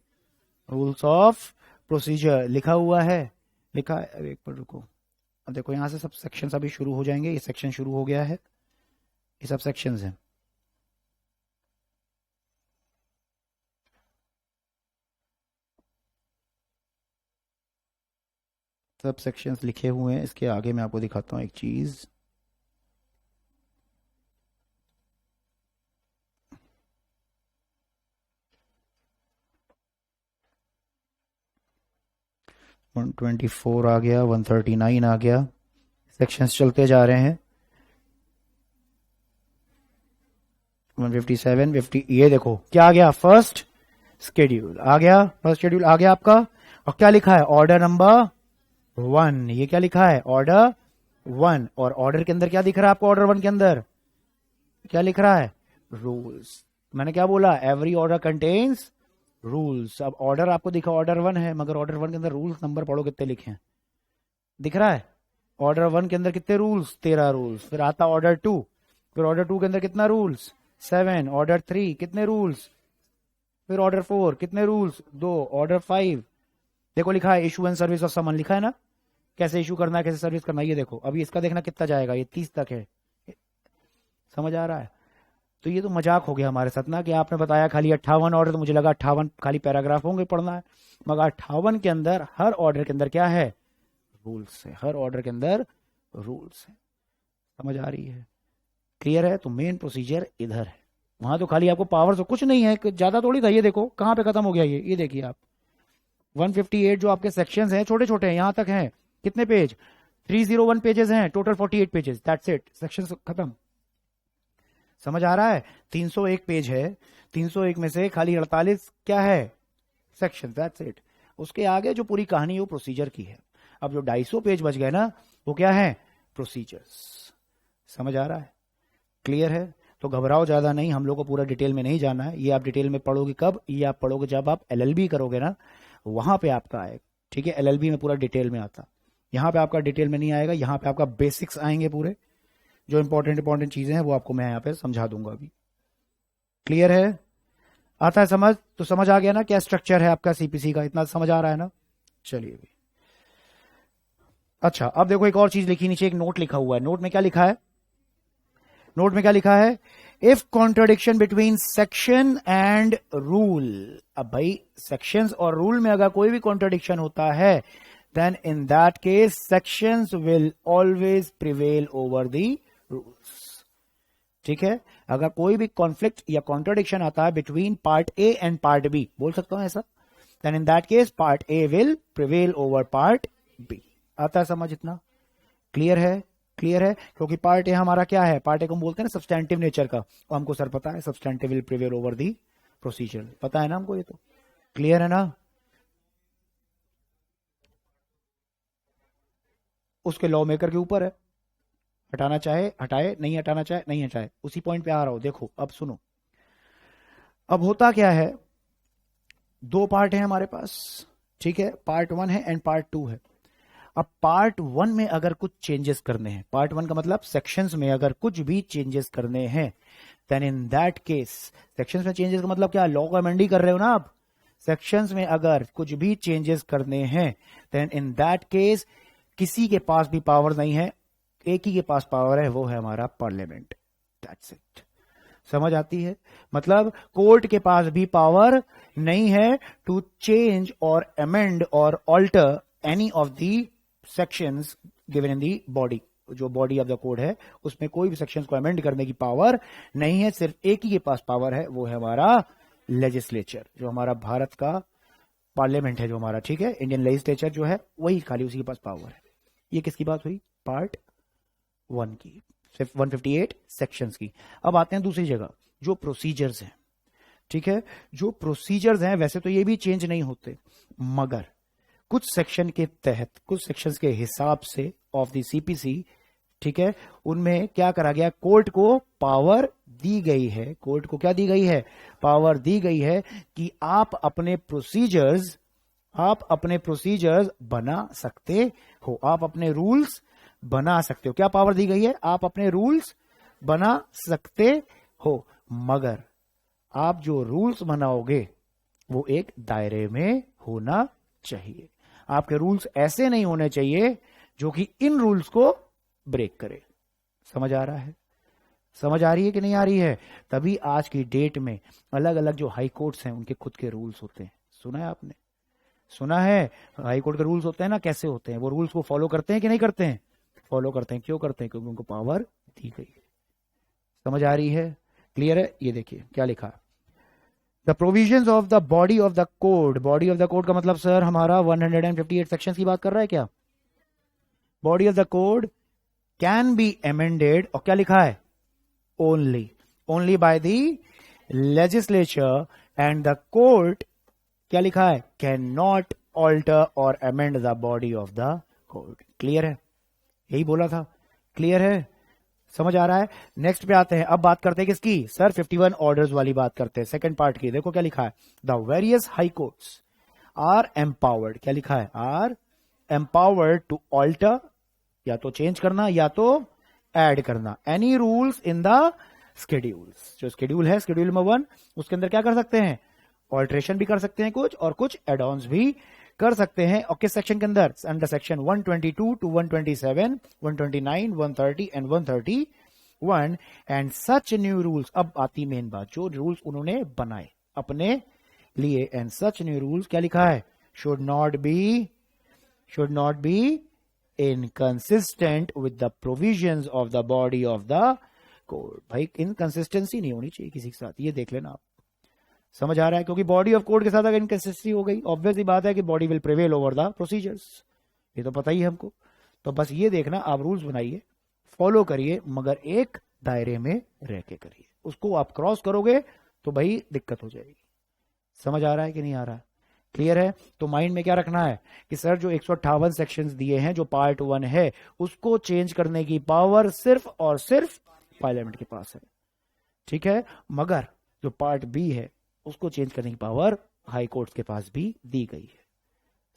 रूल्स ऑफ प्रोसीजर लिखा हुआ है, लिखा है। अब एक पर रुको, अब देखो यहां से सब सेक्शंस अभी शुरू हो जाएंगे, ये सेक्शन शुरू हो गया है, ये सब सेक्शंस हैं। सब सेक्शंस लिखे हुए हैं, इसके आगे मैं आपको दिखाता हूं एक चीज। वन 124 आ गया, 139 आ गया, सेक्शंस चलते जा रहे हैं। 157, 50, ये देखो क्या आ गया, फर्स्ट शेड्यूल आ गया, फर्स्ट शेड्यूल आ गया आपका। और क्या लिखा है, ऑर्डर नंबर 1, ये क्या लिखा है, ऑर्डर 1। और ऑर्डर के अंदर क्या दिख रहा है आपको, ऑर्डर 1 के अंदर क्या लिख रहा है, रूल्स। मैंने क्या बोला, एवरी ऑर्डर कंटेन्स रूल्स। अब ऑर्डर आपको दिखा ऑर्डर 1 है, मगर ऑर्डर 1 के अंदर रूल्स नंबर पढ़ो कितने लिखे हैं, दिख रहा है। ऑर्डर 1 के अंदर कितने रूल्स, 13 रूल्स। फिर आता ऑर्डर 2, फिर ऑर्डर 2 के अंदर कितना रूल्स, 7। ऑर्डर 3 कितने रूल्स, फिर ऑर्डर 4 कितने रूल्स, 2। ऑर्डर 5 देखो लिखा है इशू एंड सर्विस ऑफ समन, लिखा है ना, कैसे इशू करना है, कैसे सर्विस करना है। ये देखो अभी इसका देखना कितना जाएगा, ये 30 तक है, समझ आ रहा है। तो ये तो मजाक हो गया हमारे साथ ना, कि आपने बताया खाली 58 ऑर्डर, तो मुझे लगा 58 खाली पैराग्राफ होंगे पढ़ना है, मगर 58 के अंदर हर ऑर्डर के अंदर क्या है, रूल्स है, हर ऑर्डर के अंदर रूल्स है। समझ आ रही है, क्लियर है। तो मेन प्रोसीजर इधर है, वहां तो खाली आपको पावर तो कुछ नहीं है, ज्यादा थोड़ी था। ये देखो कहां पे खत्म हो गया, ये देखिए आप 158 जो आपके सेक्शंस हैं छोटे छोटे हैं, यहां तक हैं, कितने पेज, 301 पेजेस हैं, total 48 pages, that's it, sections खत्म। समझ आ रहा है, 301 पेज है, 301 में से खाली 48 क्या है, सेक्शन, दैट्स इट। उसके आगे जो पूरी कहानी है वो प्रोसीजर की है। अब जो 250 पेज बच गए ना, वो क्या है, प्रोसीजर्स। समझ आ रहा है, क्लियर है। तो घबराओ ज्यादा नहीं, हम लोग को पूरा डिटेल में नहीं जाना है। ये आप डिटेल में पढ़ोगे कब, ये आप पढ़ोगे जब आप एलएलबी करोगे ना, वहां पे आपका आएगा, ठीक है। एलएलबी में पूरा डिटेल में आता, यहां पे आपका डिटेल में नहीं आएगा, यहां पे आपका बेसिक्स आएंगे पूरे, जो इंपॉर्टेंट चीजें हैं वो आपको मैं यहाँ पे समझा दूंगा अभी। क्लियर है, आता है समझ, तो समझ आ गया ना क्या स्ट्रक्चर है आपका सीपीसी का, इतना समझ आ रहा है ना। चलिए भी, अच्छा अब देखो एक और चीज लिखी, नीचे एक नोट लिखा हुआ है। नोट में क्या लिखा है, नोट में क्या लिखा है, if contradiction between section and rule. अब भाई सेक्शंस और रूल में अगर कोई भी कॉन्ट्रोडिक्शन होता है, then in that case sections will always prevail over the rules, ठीक है। अगर कोई भी कॉन्फ्लिक्ट या कॉन्ट्रोडिक्शन आता है between part A and part B, बोल सकता हूं ऐसा, then in that case part A will prevail over part B. आता है समझ, इतना क्लियर है, क्लियर है। क्योंकि पार्ट ए हमारा क्या है, पार्ट ए को हम बोलते हैं ना सब्सटैंटिव नेचर का, और हमको सर पता है substantive will prevail over the procedure, पता है ना हमको, ये तो क्लियर है ना। उसके लॉ मेकर के ऊपर है, हटाना चाहे हटाए, नहीं हटाना चाहे नहीं हटाए। उसी पॉइंट पे आ रहा हूं, देखो अब सुनो। अब होता क्या है, दो पार्ट है हमारे पास, ठीक है, पार्ट 1 है एंड पार्ट 2 है। अब पार्ट 1 में अगर कुछ चेंजेस करने हैं, पार्ट 1 का मतलब सेक्शंस में अगर कुछ भी चेंजेस करने हैं, then in that case, sections में चेंजेस का मतलब क्या, लॉ को अमेंड ही कर रहे हो ना आप। सेक्शंस में अगर कुछ भी चेंजेस करने हैं, देन इन दैट केस किसी के पास भी पावर नहीं है, एक ही के पास पावर है, वो है हमारा पार्लियामेंट, दैट्स इट। समझ आती है, मतलब कोर्ट के पास भी पावर नहीं है टू चेंज और अमेंड और alter any of the sections given in the body, जो बॉडी ऑफ द कोड है उसमें कोई भी सेक्शंस को अमेंड करने की पावर नहीं है, सिर्फ एक ही के पास पावर है, वो है हमारा लेजिस्लेचर, जो हमारा भारत का पार्लियामेंट है जो हमारा, ठीक है, इंडियन लेजिस्लेचर जो है वही खाली उसी के पास पावर है। ये किसकी बात हुई? पार्ट 1 की, सिर्फ 158 सेक्शंस की। अब आते हैं दूसरी जगह, जो प्रोसीजर्स हैं, ठीक है, जो प्रोसीजर्स हैं वैसे तो ये भी चेंज नहीं होते, मगर कुछ सेक्शन के तहत, कुछ सेक्शंस के हिसाब से ऑफ द सीपीसी, ठीक है, उनमें क्या करा गया, कोर्ट को पावर दी गई है, कोर्ट को क्या दी गई है? पावर दी गई है कि आप अपने प्रोसीजर्स बना सकते हो, आप अपने रूल्स बना सकते हो। क्या पावर दी गई है? आप अपने रूल्स बना सकते हो, मगर आप जो रूल्स बनाओगे वो एक दायरे में होना चाहिए। आपके रूल्स ऐसे नहीं होने चाहिए जो कि इन रूल्स को ब्रेक करे। समझ आ रहा है? समझ आ रही है कि नहीं आ रही है? तभी आज की डेट में अलग अलग जो हाई कोर्ट्स हैं उनके खुद के रूल्स होते हैं। सुना है आपने? सुना है? हाई कोर्ट के रूल्स होते हैं ना, कैसे होते हैं? वो रूल्स को फॉलो करते हैं कि नहीं करते हैं? फॉलो करते हैं। क्यों करते हैं? क्योंकि उनको पावर दी गई है। समझ आ रही है? क्लियर है? ये देखिए क्या लिखा, the provisions of the body of the code. Body of the code का मतलब सर हमारा 158 सेक्शन की बात कर रहा है क्या? Body of the code can be amended, और क्या लिखा है? Only by the legislature, and the court, क्या लिखा है? कैन नॉट ऑल्टर और amend the body of the code. Clear है? यही बोला था। क्लियर है? समझ आ रहा है? नेक्स्ट पे आते हैं। अब बात करते हैं किसकी? सर 51 ऑर्डर्स वाली बात करते हैं, सेकंड पार्ट की। देखो क्या लिखा है, the various high courts are empowered, क्या लिखा है? आर एम्पावर्ड टू ऑल्टर, या तो चेंज करना या तो ऐड करना, any rules in the schedules. जो स्केड्यूल है, स्केड्यूल नंबर 1, उसके अंदर क्या कर सकते हैं? ऑल्ट्रेशन भी कर सकते हैं कुछ, और कुछ एड ऑन्स भी कर सकते हैं। और किस सेक्शन के अंदर? Under section 122 to 127, 129, 130 and 131, and such new rules. अब आती मेन बात, जो रूल्स उन्होंने बनाए अपने लिए, एंड सच न्यू रूल्स, क्या लिखा है? Should not be inconsistent with the provisions of the body of the code. भाई इनकंसिस्टेंसी नहीं होनी चाहिए किसी के साथ, ये देख लेना आप। समझ आ रहा है? क्योंकि बॉडी ऑफ कोड के साथ अगर इनकंसिस्टेंसी हो गई, ऑब्वियस ही बात है कि body will prevail over the procedures. ये तो पता ही है हमको। तो बस ये देखना, आप रूल्स बनाइए, फॉलो करिए, मगर एक दायरे में रह के करिए। उसको आप क्रॉस करोगे तो भाई दिक्कत हो जाएगी। समझ आ रहा है कि नहीं आ रहा है? क्लियर है? तो माइंड में क्या रखना है कि सर जो 158 सेक्शंस दिए हैं, जो पार्ट 1 है, उसको चेंज करने की पावर सिर्फ और सिर्फ पार्लियामेंट के पास है, ठीक है, मगर जो पार्ट बी है उसको चेंज करने की पावर हाई कोर्ट के पास भी दी गई है।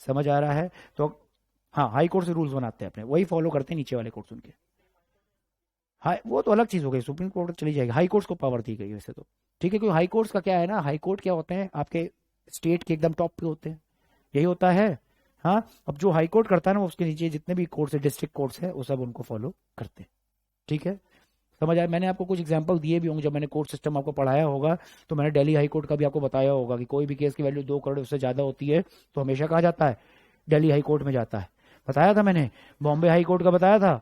समझ आ रहा है? तो हाँ, हाई कोर्ट से रूल्स बनाते हैं अपने, वही फॉलो करते हैं नीचे वाले कोर्ट्स उनके। हाँ, वो तो अलग चीज हो गई, सुप्रीम कोर्ट चली जाएगी, हाई कोर्ट्स को पावर दी गई वैसे तो, ठीक है। क्योंकि हाई कोर्ट्स का क्या है ना, हाई कोर्ट क्या होते हैं, आपके स्टेट के एकदम टॉप पे होते हैं, यही होता है। हाँ, अब जो हाई कोर्ट करता है ना, उसके नीचे जितने भी कोर्ट्स है, डिस्ट्रिक्ट कोर्ट्स है, वो सब उनको फॉलो करते हैं, ठीक है। समझ आया? मैंने आपको कुछ एग्जांपल दिए भी होंगे, जब मैंने कोर्ट सिस्टम आपको पढ़ाया होगा तो मैंने दिल्ली हाई कोर्ट का भी आपको बताया होगा कि कोई भी केस की वैल्यू 2 करोड़ उससे ज्यादा होती है तो हमेशा कहा जाता है दिल्ली हाई कोर्ट में जाता है। बताया था मैंने। बॉम्बे हाई कोर्ट का बताया था,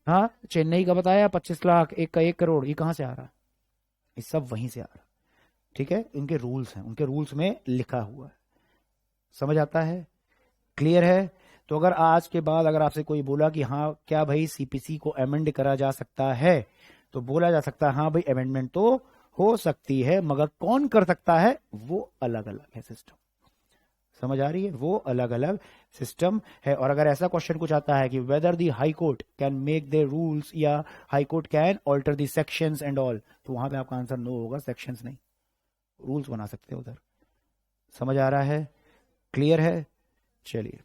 हाँ, चेन्नई का बताया 25 लाख, एक का 1 करोड़, ये कहां से आ रहा है? ये सब वहीं से आ रहा है, ठीक है। उनके रूल्स हैं, उनके रूल्स में लिखा हुआ है। समझ आता है? क्लियर है? तो अगर आज के बाद अगर आपसे कोई बोला कि हाँ क्या भाई सीपीसी को अमेंड करा जा सकता है, तो बोला जा सकता है हाँ भाई अमेंडमेंट तो हो सकती है, मगर कौन कर सकता है वो अलग अलग है सिस्टम। समझ आ रही है? वो अलग अलग सिस्टम है। और अगर ऐसा क्वेश्चन कुछ आता है कि whether the high court can make the rules या high court can alter the sections and all, तो वहां पे आपका आंसर नो होगा, सेक्शंस नहीं, रूल्स बना सकते हैं उधर। समझ आ रहा है? क्लियर है? चलिए,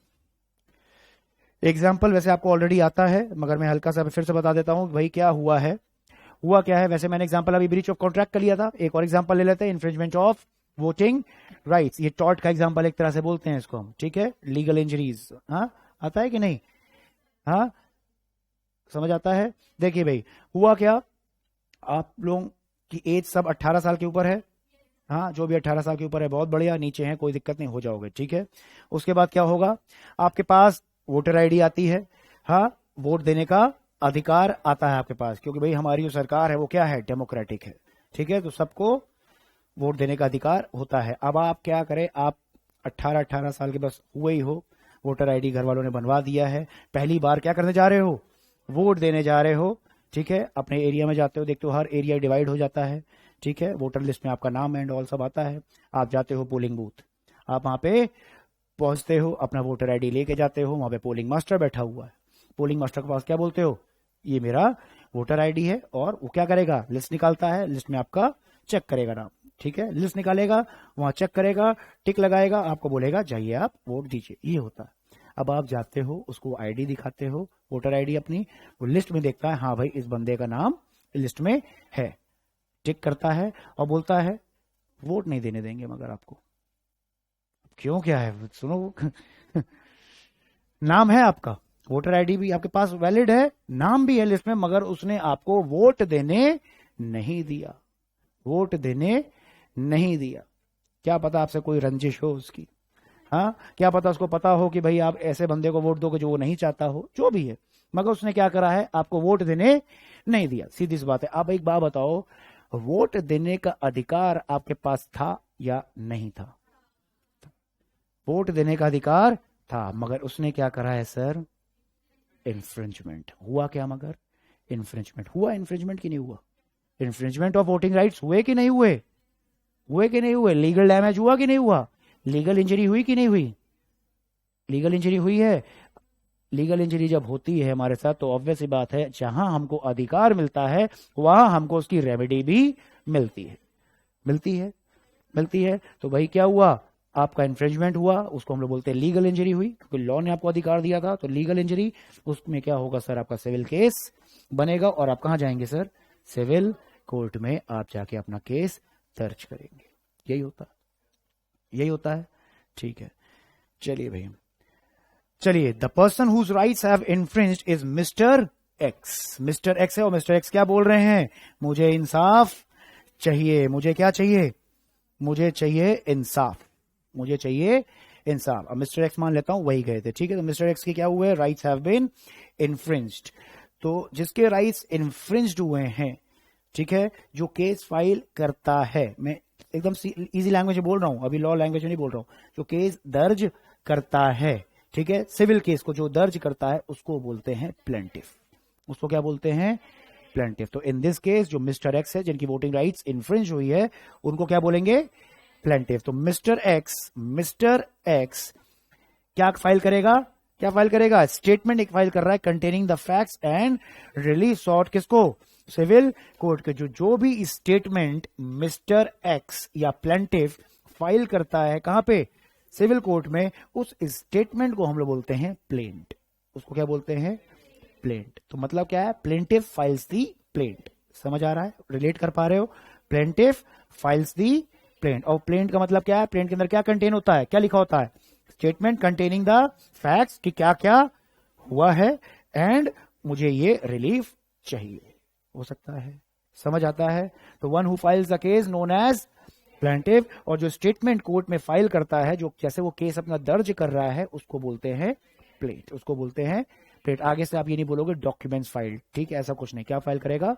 एग्जाम्पल वैसे आपको ऑलरेडी आता है, मगर मैं हल्का सा फिर से बता देता हूं भाई क्या हुआ है। हुआ क्या है, वैसे मैंने एग्जांपल अभी ब्रीच ऑफ कॉन्ट्रैक्ट कर लिया था, एक और एग्जांपल ले लेते हैं, इन्फ्रिंजमेंट ऑफ वोटिंग राइट्स। ये टॉर्ट का एग्जांपल एक तरह से बोलते हैं इसको हम, ठीक है, लीगल इंजरीज। हाँ, आता है कि नहीं? हाँ, समझ आता है? देखिए भाई, हुआ क्या, आप लोगों की एज सब 18 साल के ऊपर है। हाँ, जो भी 18 साल के ऊपर है बहुत बढ़िया, नीचे है कोई दिक्कत नहीं, हो जाओगे, ठीक है। उसके बाद क्या होगा, आपके पास वोटर आईडी आती है। हाँ, वोट देने का अधिकार आता है आपके पास, क्योंकि भाई हमारी जो सरकार है वो क्या है, डेमोक्रेटिक है, ठीक है। तो सबको वोट देने का अधिकार होता है। अब आप क्या करें, आप 18 साल के बस हुए ही हो, वोटर आईडी घर वालों ने बनवा दिया है, पहली बार क्या करने जा रहे हो, वोट देने जा रहे हो, ठीक है। अपने एरिया में जाते हो, देखते हो हर एरिया डिवाइड हो जाता है, ठीक है। वोटर लिस्ट में आपका नाम एंड ऑल सब आता है। आप जाते हो पोलिंग बूथ, आप वहां पे पहुंचते हो, अपना वोटर आईडी लेके जाते हो, वहां पे पोलिंग मास्टर बैठा हुआ है। पोलिंग मास्टर के पास क्या बोलते हो, ये मेरा वोटर आईडी है, और वो क्या करेगा, लिस्ट निकालता है, लिस्ट में आपका चेक करेगा नाम, ठीक है। लिस्ट निकालेगा, वहां चेक करेगा, टिक लगाएगा, आपको बोलेगा जाइए आप वोट दीजिए, ये होता है। अब आप जाते हो, उसको आईडी दिखाते हो, वोटर आईडी अपनी, वो लिस्ट में देखता है, हाँ भाई इस बंदे का नाम लिस्ट में है, टिक करता है और बोलता है वोट नहीं देने देंगे मगर आपको। क्यों, क्या है, सुनो नाम है आपका, वोटर आईडी भी आपके पास वैलिड है, नाम भी है लिस्ट में, मगर उसने आपको वोट देने नहीं दिया, वोट देने नहीं दिया। क्या पता आपसे कोई रंजिश हो उसकी, हाँ, क्या पता उसको पता हो कि भाई आप ऐसे बंदे को वोट दोगे जो वो नहीं चाहता हो, जो भी है, मगर उसने क्या करा है, आपको वोट देने नहीं दिया। सीधी सी बात है। आप एक बात बताओ, वोट देने का अधिकार आपके पास था या नहीं था? वोट देने का अधिकार था, मगर उसने क्या करा है सर, इन्फ्रिंजमेंट हुआ। क्या मगर इन्फ्रिंजमेंट हुआ, इन्फ्रिंजमेंट की नहीं हुआ, इन्फ्रिंजमेंट ऑफ वोटिंग राइट्स हुए कि नहीं हुए, हुए कि नहीं हुए, लीगल डैमेज हुआ कि नहीं हुआ, लीगल इंजरी हुई कि नहीं हुई, लीगल इंजरी हुई है। लीगल इंजरी जब होती है हमारे साथ तो ऑब्वियस सी बात है, जहां हमको अधिकार मिलता है वहां हमको उसकी रेमेडी भी मिलती है, मिलती है, मिलती है। तो भाई क्या हुआ, आपका इन्फ्रिंजमेंट हुआ, उसको हम लोग बोलते हैं लीगल इंजरी हुई, क्योंकि लॉ ने आपको अधिकार दिया था। तो लीगल इंजरी, उसमें क्या होगा सर, आपका सिविल केस बनेगा, और आप कहां जाएंगे सर, सिविल कोर्ट में आप जाके अपना केस दर्ज करेंगे। यही होता है, यही होता है, ठीक है। चलिए भाई, चलिए, the person whose rights have infringed is mister X. Mister X है, और मिस्टर एक्स क्या बोल रहे हैं, मुझे इंसाफ चाहिए, मुझे क्या चाहिए, मुझे चाहिए इंसाफ, मुझे चाहिए इंसाफ। अब मिस्टर एक्स मान लेता हूं वही गए थे, ठीक है। तो मिस्टर एक्स के क्या हुए, राइट्स हैव बीन इन्फ्रिंज्ड। तो जिसके राइट्स इन्फ्रिंज्ड हुए हैं, ठीक है, जो केस फाइल करता है, मैं एकदम इजी लैंग्वेज में बोल रहा हूं, अभी लॉ लैंग्वेज में नहीं बोल रहा हूं, जो केस दर्ज करता है, ठीक है, सिविल केस को जो दर्ज करता है उसको बोलते हैं प्लेंटिफ, उसको क्या बोलते हैं, प्लेंटिफ। तो इन दिस केस जो मिस्टर एक्स है, जिनकी वोटिंग राइट्स इन्फ्रिंज हुई है, उनको क्या बोलेंगे, प्लेंटिफ। तो मिस्टर एक्स क्या फाइल करेगा, क्या फाइल करेगा, स्टेटमेंट एक फाइल कर रहा है containing the facts and relief sought, किसको, सिविल कोर्ट के। जो भी स्टेटमेंट मिस्टर एक्स या प्लेंटिफ फाइल करता है, कहां पे, सिविल कोर्ट में, उस स्टेटमेंट को हम लोग बोलते हैं प्लेंट, उसको क्या बोलते हैं, प्लेंट। तो मतलब क्या है, प्लेंटिफ फाइल्स दी प्लेंट। समझ आ रहा है, रिलेट कर पा रहे हो, प्लेंटिफ फाइल्स दी प्लेंट। और प्लेंट का मतलब क्या है, प्लेंट के अंदर क्या कंटेन होता है, क्या लिखा होता है, स्टेटमेंट कंटेनिंग द फैक्ट्स, कि क्या क्या हुआ है, एंड मुझे ये रिलीफ चाहिए, हो सकता है, समझ आता है। तो one who files the case known as plaintiff, और जो स्टेटमेंट कोर्ट में फाइल करता है, जो जैसे वो केस अपना दर्ज कर रहा है, उसको बोलते हैं प्लेंट, उसको बोलते हैं प्लेंट। आगे से आप ये नहीं बोलोगे डॉक्यूमेंट्स फाइल, ठीक है, ऐसा कुछ नहीं, क्या फाइल करेगा,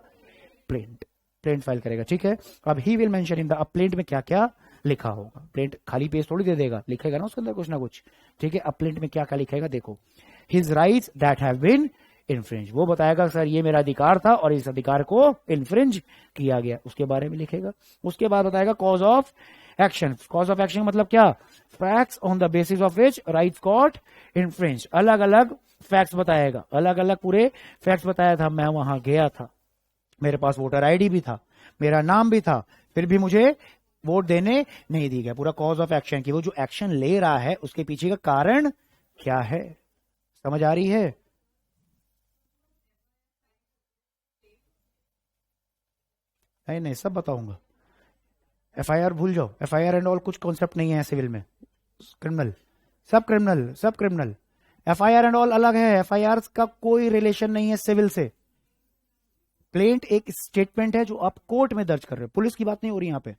प्लेंट, प्लेंट फाइल करेगा, ठीक है। अब he will mention in the, अब प्लेंट में क्या क्या लिखा होगा, प्लेंट खाली पेज थोड़ी दे देगा, लिखेगा ना उसके अंदर कुछ ना कुछ, ठीक है। अब प्लेंट में क्या क्या लिखेगा, देखो, his rights that have been infringed, वो बताएगा सर ये मेरा अधिकार था और इस अधिकार को इन्फ्रिंज किया गया, उसके बारे में लिखेगा। उसके बाद बताएगा cause of action, cause of action मतलब क्या, facts on the basis of which rights got infringe, अलग अलग फैक्ट्स बताएगा, अलग अलग पूरे फैक्ट्स बताया था, मैं वहां गया था, मेरे पास वोटर आईडी भी था, मेरा नाम भी था, फिर भी मुझे वोट देने नहीं दी गया, पूरा कॉज ऑफ एक्शन की, वो जो एक्शन ले रहा है उसके पीछे का कारण क्या है, समझ आ रही है। नहीं नहीं, सब बताऊंगा, एफआईआर भूल जाओ, एफआईआर एंड ऑल कुछ कॉन्सेप्ट नहीं है सिविल में, क्रिमिनल, सब क्रिमिनल, सब क्रिमिनल, एफआईआर एंड ऑल अलग है, एफआईआर का कोई रिलेशन नहीं है सिविल से। प्लेंट एक स्टेटमेंट है जो आप कोर्ट में दर्ज कर रहे हो, पुलिस की बात नहीं हो रही यहां पे,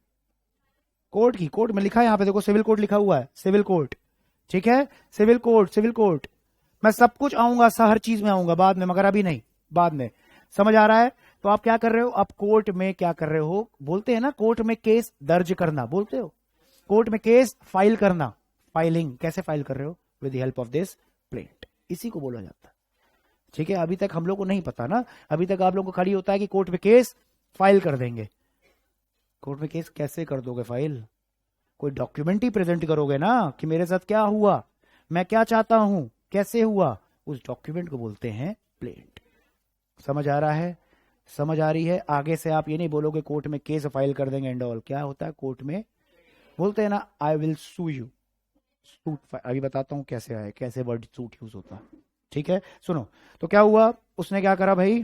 कोर्ट की, कोर्ट में लिखा है, यहां पे देखो सिविल कोर्ट लिखा हुआ है, सिविल कोर्ट, ठीक है, सिविल कोर्ट, सिविल कोर्ट। मैं सब कुछ आऊंगा, हर चीज में आऊंगा बाद में, मगर अभी नहीं, बाद में, समझ आ रहा है। तो आप क्या कर रहे हो, आप कोर्ट में क्या कर रहे हो, बोलते हैं ना कोर्ट में केस दर्ज करना, बोलते हो कोर्ट में केस फाइल करना, फाइलिंग कैसे फाइल कर रहे हो, with the help of this plaint, इसी को बोला जाता है। ठीक है, अभी तक हम लोग को नहीं पता ना, अभी तक आप लोग को खाली होता है कि कोर्ट में केस फाइल कर देंगे। कोर्ट में केस कैसे कर दोगे फाइल, कोई डॉक्यूमेंट ही प्रेजेंट करोगे ना कि मेरे साथ क्या हुआ, मैं क्या चाहता हूं, कैसे हुआ, उस डॉक्यूमेंट को बोलते हैं प्लेंट। समझ आ रहा है, समझ आ रही है। आगे से आप ये नहीं बोलोगे कोर्ट में केस फाइल कर देंगे एंड ऑल। क्या होता है कोर्ट में, बोलते हैं ना I will sue you, suit, अभी बताता हूं कैसे आए, कैसे वर्ड सूट यूज होता है। ठीक है, सुनो। तो क्या हुआ, उसने क्या करा भाई,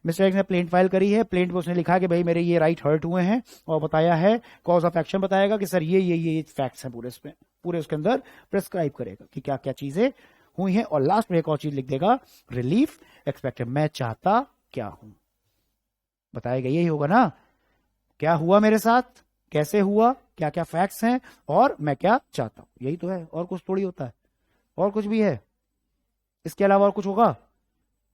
मिस्टर एक्स ने प्लेंट फाइल करी है, प्लेंट पे उसने लिखा कि भाई मेरे ये राइट हर्ट हुए हैं, और बताया है कॉज ऑफ एक्शन, बताएगा कि सर ये फैक्ट्स हैं पूरे, इसमें पूरे उसके अंदर प्रिस्क्राइब करेगा कि क्या क्या चीजें हुई हैं, और लास्ट में एक और चीज लिख देगा, रिलीफ एक्सपेक्टेड, मैं चाहता क्या हूं, बताएगा। यही होगा ना, क्या हुआ मेरे साथ, कैसे हुआ, क्या क्या फैक्ट्स हैं, और मैं क्या चाहता हूं, यही तो है, और कुछ थोड़ी होता है, और कुछ भी है इसके अलावा, और कुछ होगा,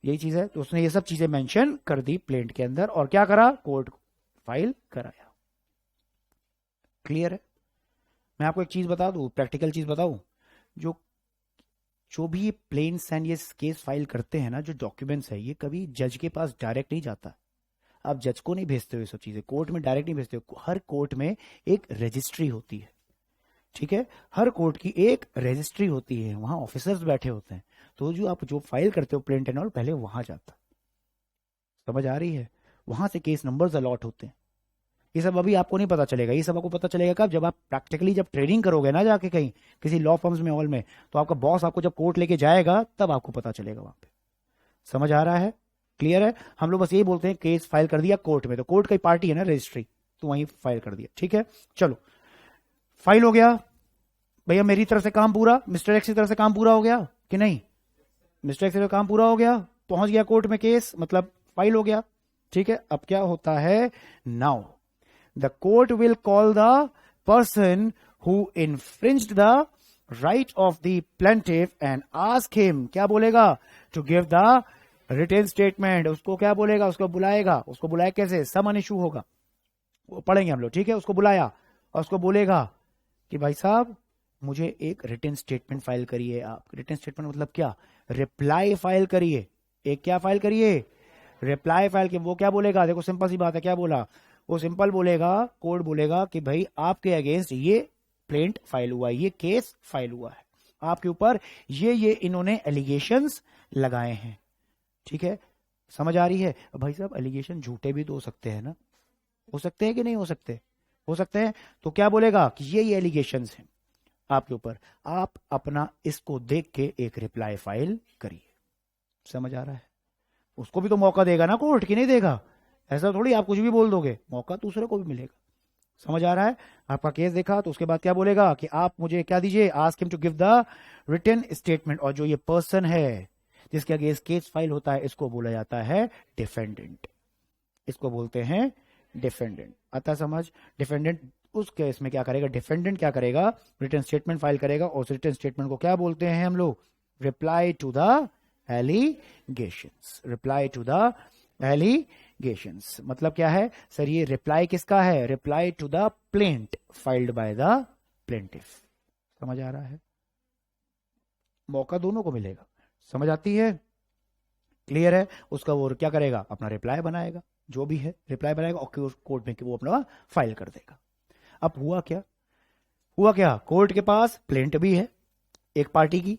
यही चीज है। तो उसने ये सब चीजें मेंशन कर दी प्लेंट के अंदर, और क्या करा, कोर्ट फाइल कराया। क्लियर है। मैं आपको एक चीज बता दूं, प्रैक्टिकल चीज बताऊं, जो भी प्लेन्स एंड ये केस फाइल करते हैं ना, जो डॉक्यूमेंट्स है, ये कभी जज के पास डायरेक्ट नहीं जाता। आप जज को नहीं भेजते हो ये सब चीजें, कोर्ट में डायरेक्ट नहीं भेजते हो। हर कोर्ट में एक रजिस्ट्री होती है, ठीक है, हर कोर्ट की एक रजिस्ट्री होती है, वहां ऑफिसर्स बैठे होते हैं, तो जो आप जो फाइल करते हो प्लेंट एंड ऑल, पहले वहां जाता। समझ आ रही है, वहां से केस नंबर्स अलॉट होते हैं। ये सब अभी आपको नहीं पता चलेगा, ये सब आपको पता चलेगा कब, जब आप प्रैक्टिकली जब ट्रेनिंग करोगे ना जाके कहीं किसी लॉ फर्म्स में, हॉल में, तो आपका बॉस आपको जब कोर्ट लेके जाएगा तब आपको पता चलेगा वहां पे। समझ आ रहा है, क्लियर है। हम लोग बस यही बोलते हैं केस फाइल कर दिया कोर्ट में, तो कोर्ट की पार्टी है ना रजिस्ट्री, तो वहीं फाइल कर दिया। ठीक है, चलो फाइल हो गया भैया, मेरी तरफ से काम पूरा, मिस्टर एक्स की तरफ से काम पूरा हो गया कि नहीं, मिस्टर एक्स का काम पूरा हो गया, पहुंच गया कोर्ट में केस, मतलब फाइल हो गया। ठीक है, अब क्या होता है, now the court will call the person who infringed the right of the plaintiff and ask him, क्या बोलेगा, to give the written statement. उसको क्या बोलेगा, उसको बुलाएगा, उसको बुलाए कैसे, समन इशू होगा, वो पढ़ेंगे हम लोग। ठीक है, उसको बुलाया और उसको बोलेगा कि भाई साहब मुझे एक रिटन स्टेटमेंट फाइल करिए आप। रिटन स्टेटमेंट मतलब क्या, रिप्लाई फाइल करिए, एक क्या फाइल करिए, रिप्लाई फाइल के। वो क्या बोलेगा, देखो सिंपल सी बात है, क्या बोला, वो सिंपल बोलेगा, कोर्ट बोलेगा कि भाई आपके अगेंस्ट ये प्लेंट फाइल हुआ है, ये केस फाइल हुआ है, आपके ऊपर ये इन्होंने एलिगेशंस लगाए हैं। ठीक है, समझ आ रही है। भाई साहब एलिगेशन झूठे भी तो हो सकते हैं ना, हो सकते हैं कि नहीं हो सकते, हो सकते हैं। तो क्या बोलेगा कि ये एलिगेशंस हैं आपके ऊपर, आप अपना इसको देख के एक रिप्लाई फाइल करिए। समझ आ रहा है, उसको भी तो मौका देगा ना कोर्ट, की नहीं देगा, ऐसा थोड़ी आप कुछ भी बोल दोगे, मौका दूसरे को भी मिलेगा। समझ आ रहा है, आपका केस देखा तो उसके बाद क्या बोलेगा कि आप मुझे क्या दीजिए, ask him to give the written statement. और जो ये पर्सन है जिसके अगेंस्ट केस फाइल होता है, इसको बोला जाता है डिफेंडेंट, इसको बोलते हैं डिफेंडेंट। आता समझ, डिफेंडेंट उस केस में क्या करेगा, डिफेंडेंट क्या करेगा, रिटन स्टेटमेंट फाइल करेगा, और उस रिटन स्टेटमेंट को क्या बोलते हैं हम लोग, reply to the allegations. Reply to the allegations मतलब क्या है सर, ये रिप्लाई किसका है, reply to the plaint filed by the plaintiff. समझ आ रहा है, मौका दोनों को मिलेगा। समझ आती है, क्लियर है। उसका वो क्या करेगा, अपना रिप्लाई बनाएगा, जो भी है रिप्लाई बनाएगा, और कोर्ट में वो अपना फाइल कर देगा। अब हुआ क्या, हुआ क्या, कोर्ट के पास प्लेंट भी है एक पार्टी की,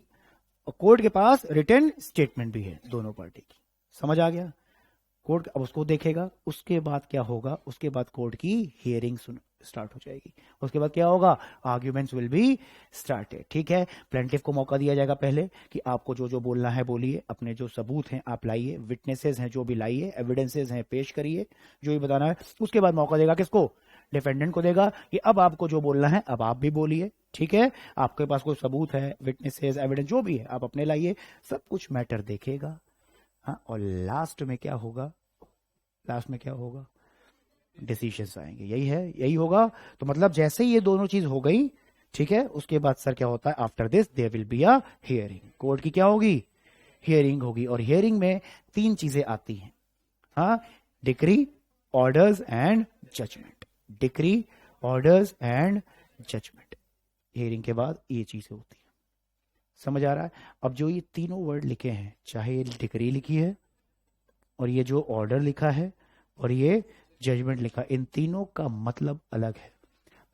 और कोर्ट के पास रिटन स्टेटमेंट भी है दोनों पार्टी की। समझ आ गया, कोर्ट अब उसको देखेगा, उसके बाद क्या होगा, उसके बाद कोर्ट की हियरिंग स्टार्ट हो जाएगी। उसके बाद क्या होगा, आर्ग्यूमेंट्स विल बी स्टार्टेड। ठीक है, प्लेंटिफ को मौका दिया जाएगा पहले कि आपको जो जो बोलना है बोलिए, अपने जो सबूत हैं आप लाइए, विटनेसेस हैं जो भी लाइए, एविडेंसेस हैं पेश करिए, जो भी बताना है। उसके बाद मौका देगा किसको, डिफेंडेंट को देगा कि अब आपको जो बोलना है अब आप भी बोलिए। ठीक है, आपके पास कोई सबूत है, विटनेसेस, एविडेंस जो भी है आप अपने लाइए, सब कुछ मैटर देखेगा। हाँ, और लास्ट में क्या होगा, लास्ट में क्या होगा, डिसीजंस आएंगे। यही है, यही होगा। तो मतलब जैसे ही ये दोनों चीज हो गई, ठीक है, उसके बाद सर क्या होता है, after this there will be a hearing. Court की क्या होगी, हियरिंग होगी। और हियरिंग में तीन चीजें आती हैं। हाँ, decree, orders and judgment. Decree, orders and judgment. Hearing के बाद ये चीजें होती है। समझ आ रहा है? अब जो ये तीनों वर्ड लिखे हैं, चाहे ये डिक्री लिखी है और ये जो ऑर्डर लिखा है और ये जजमेंट लिखा, इन तीनों का मतलब अलग है।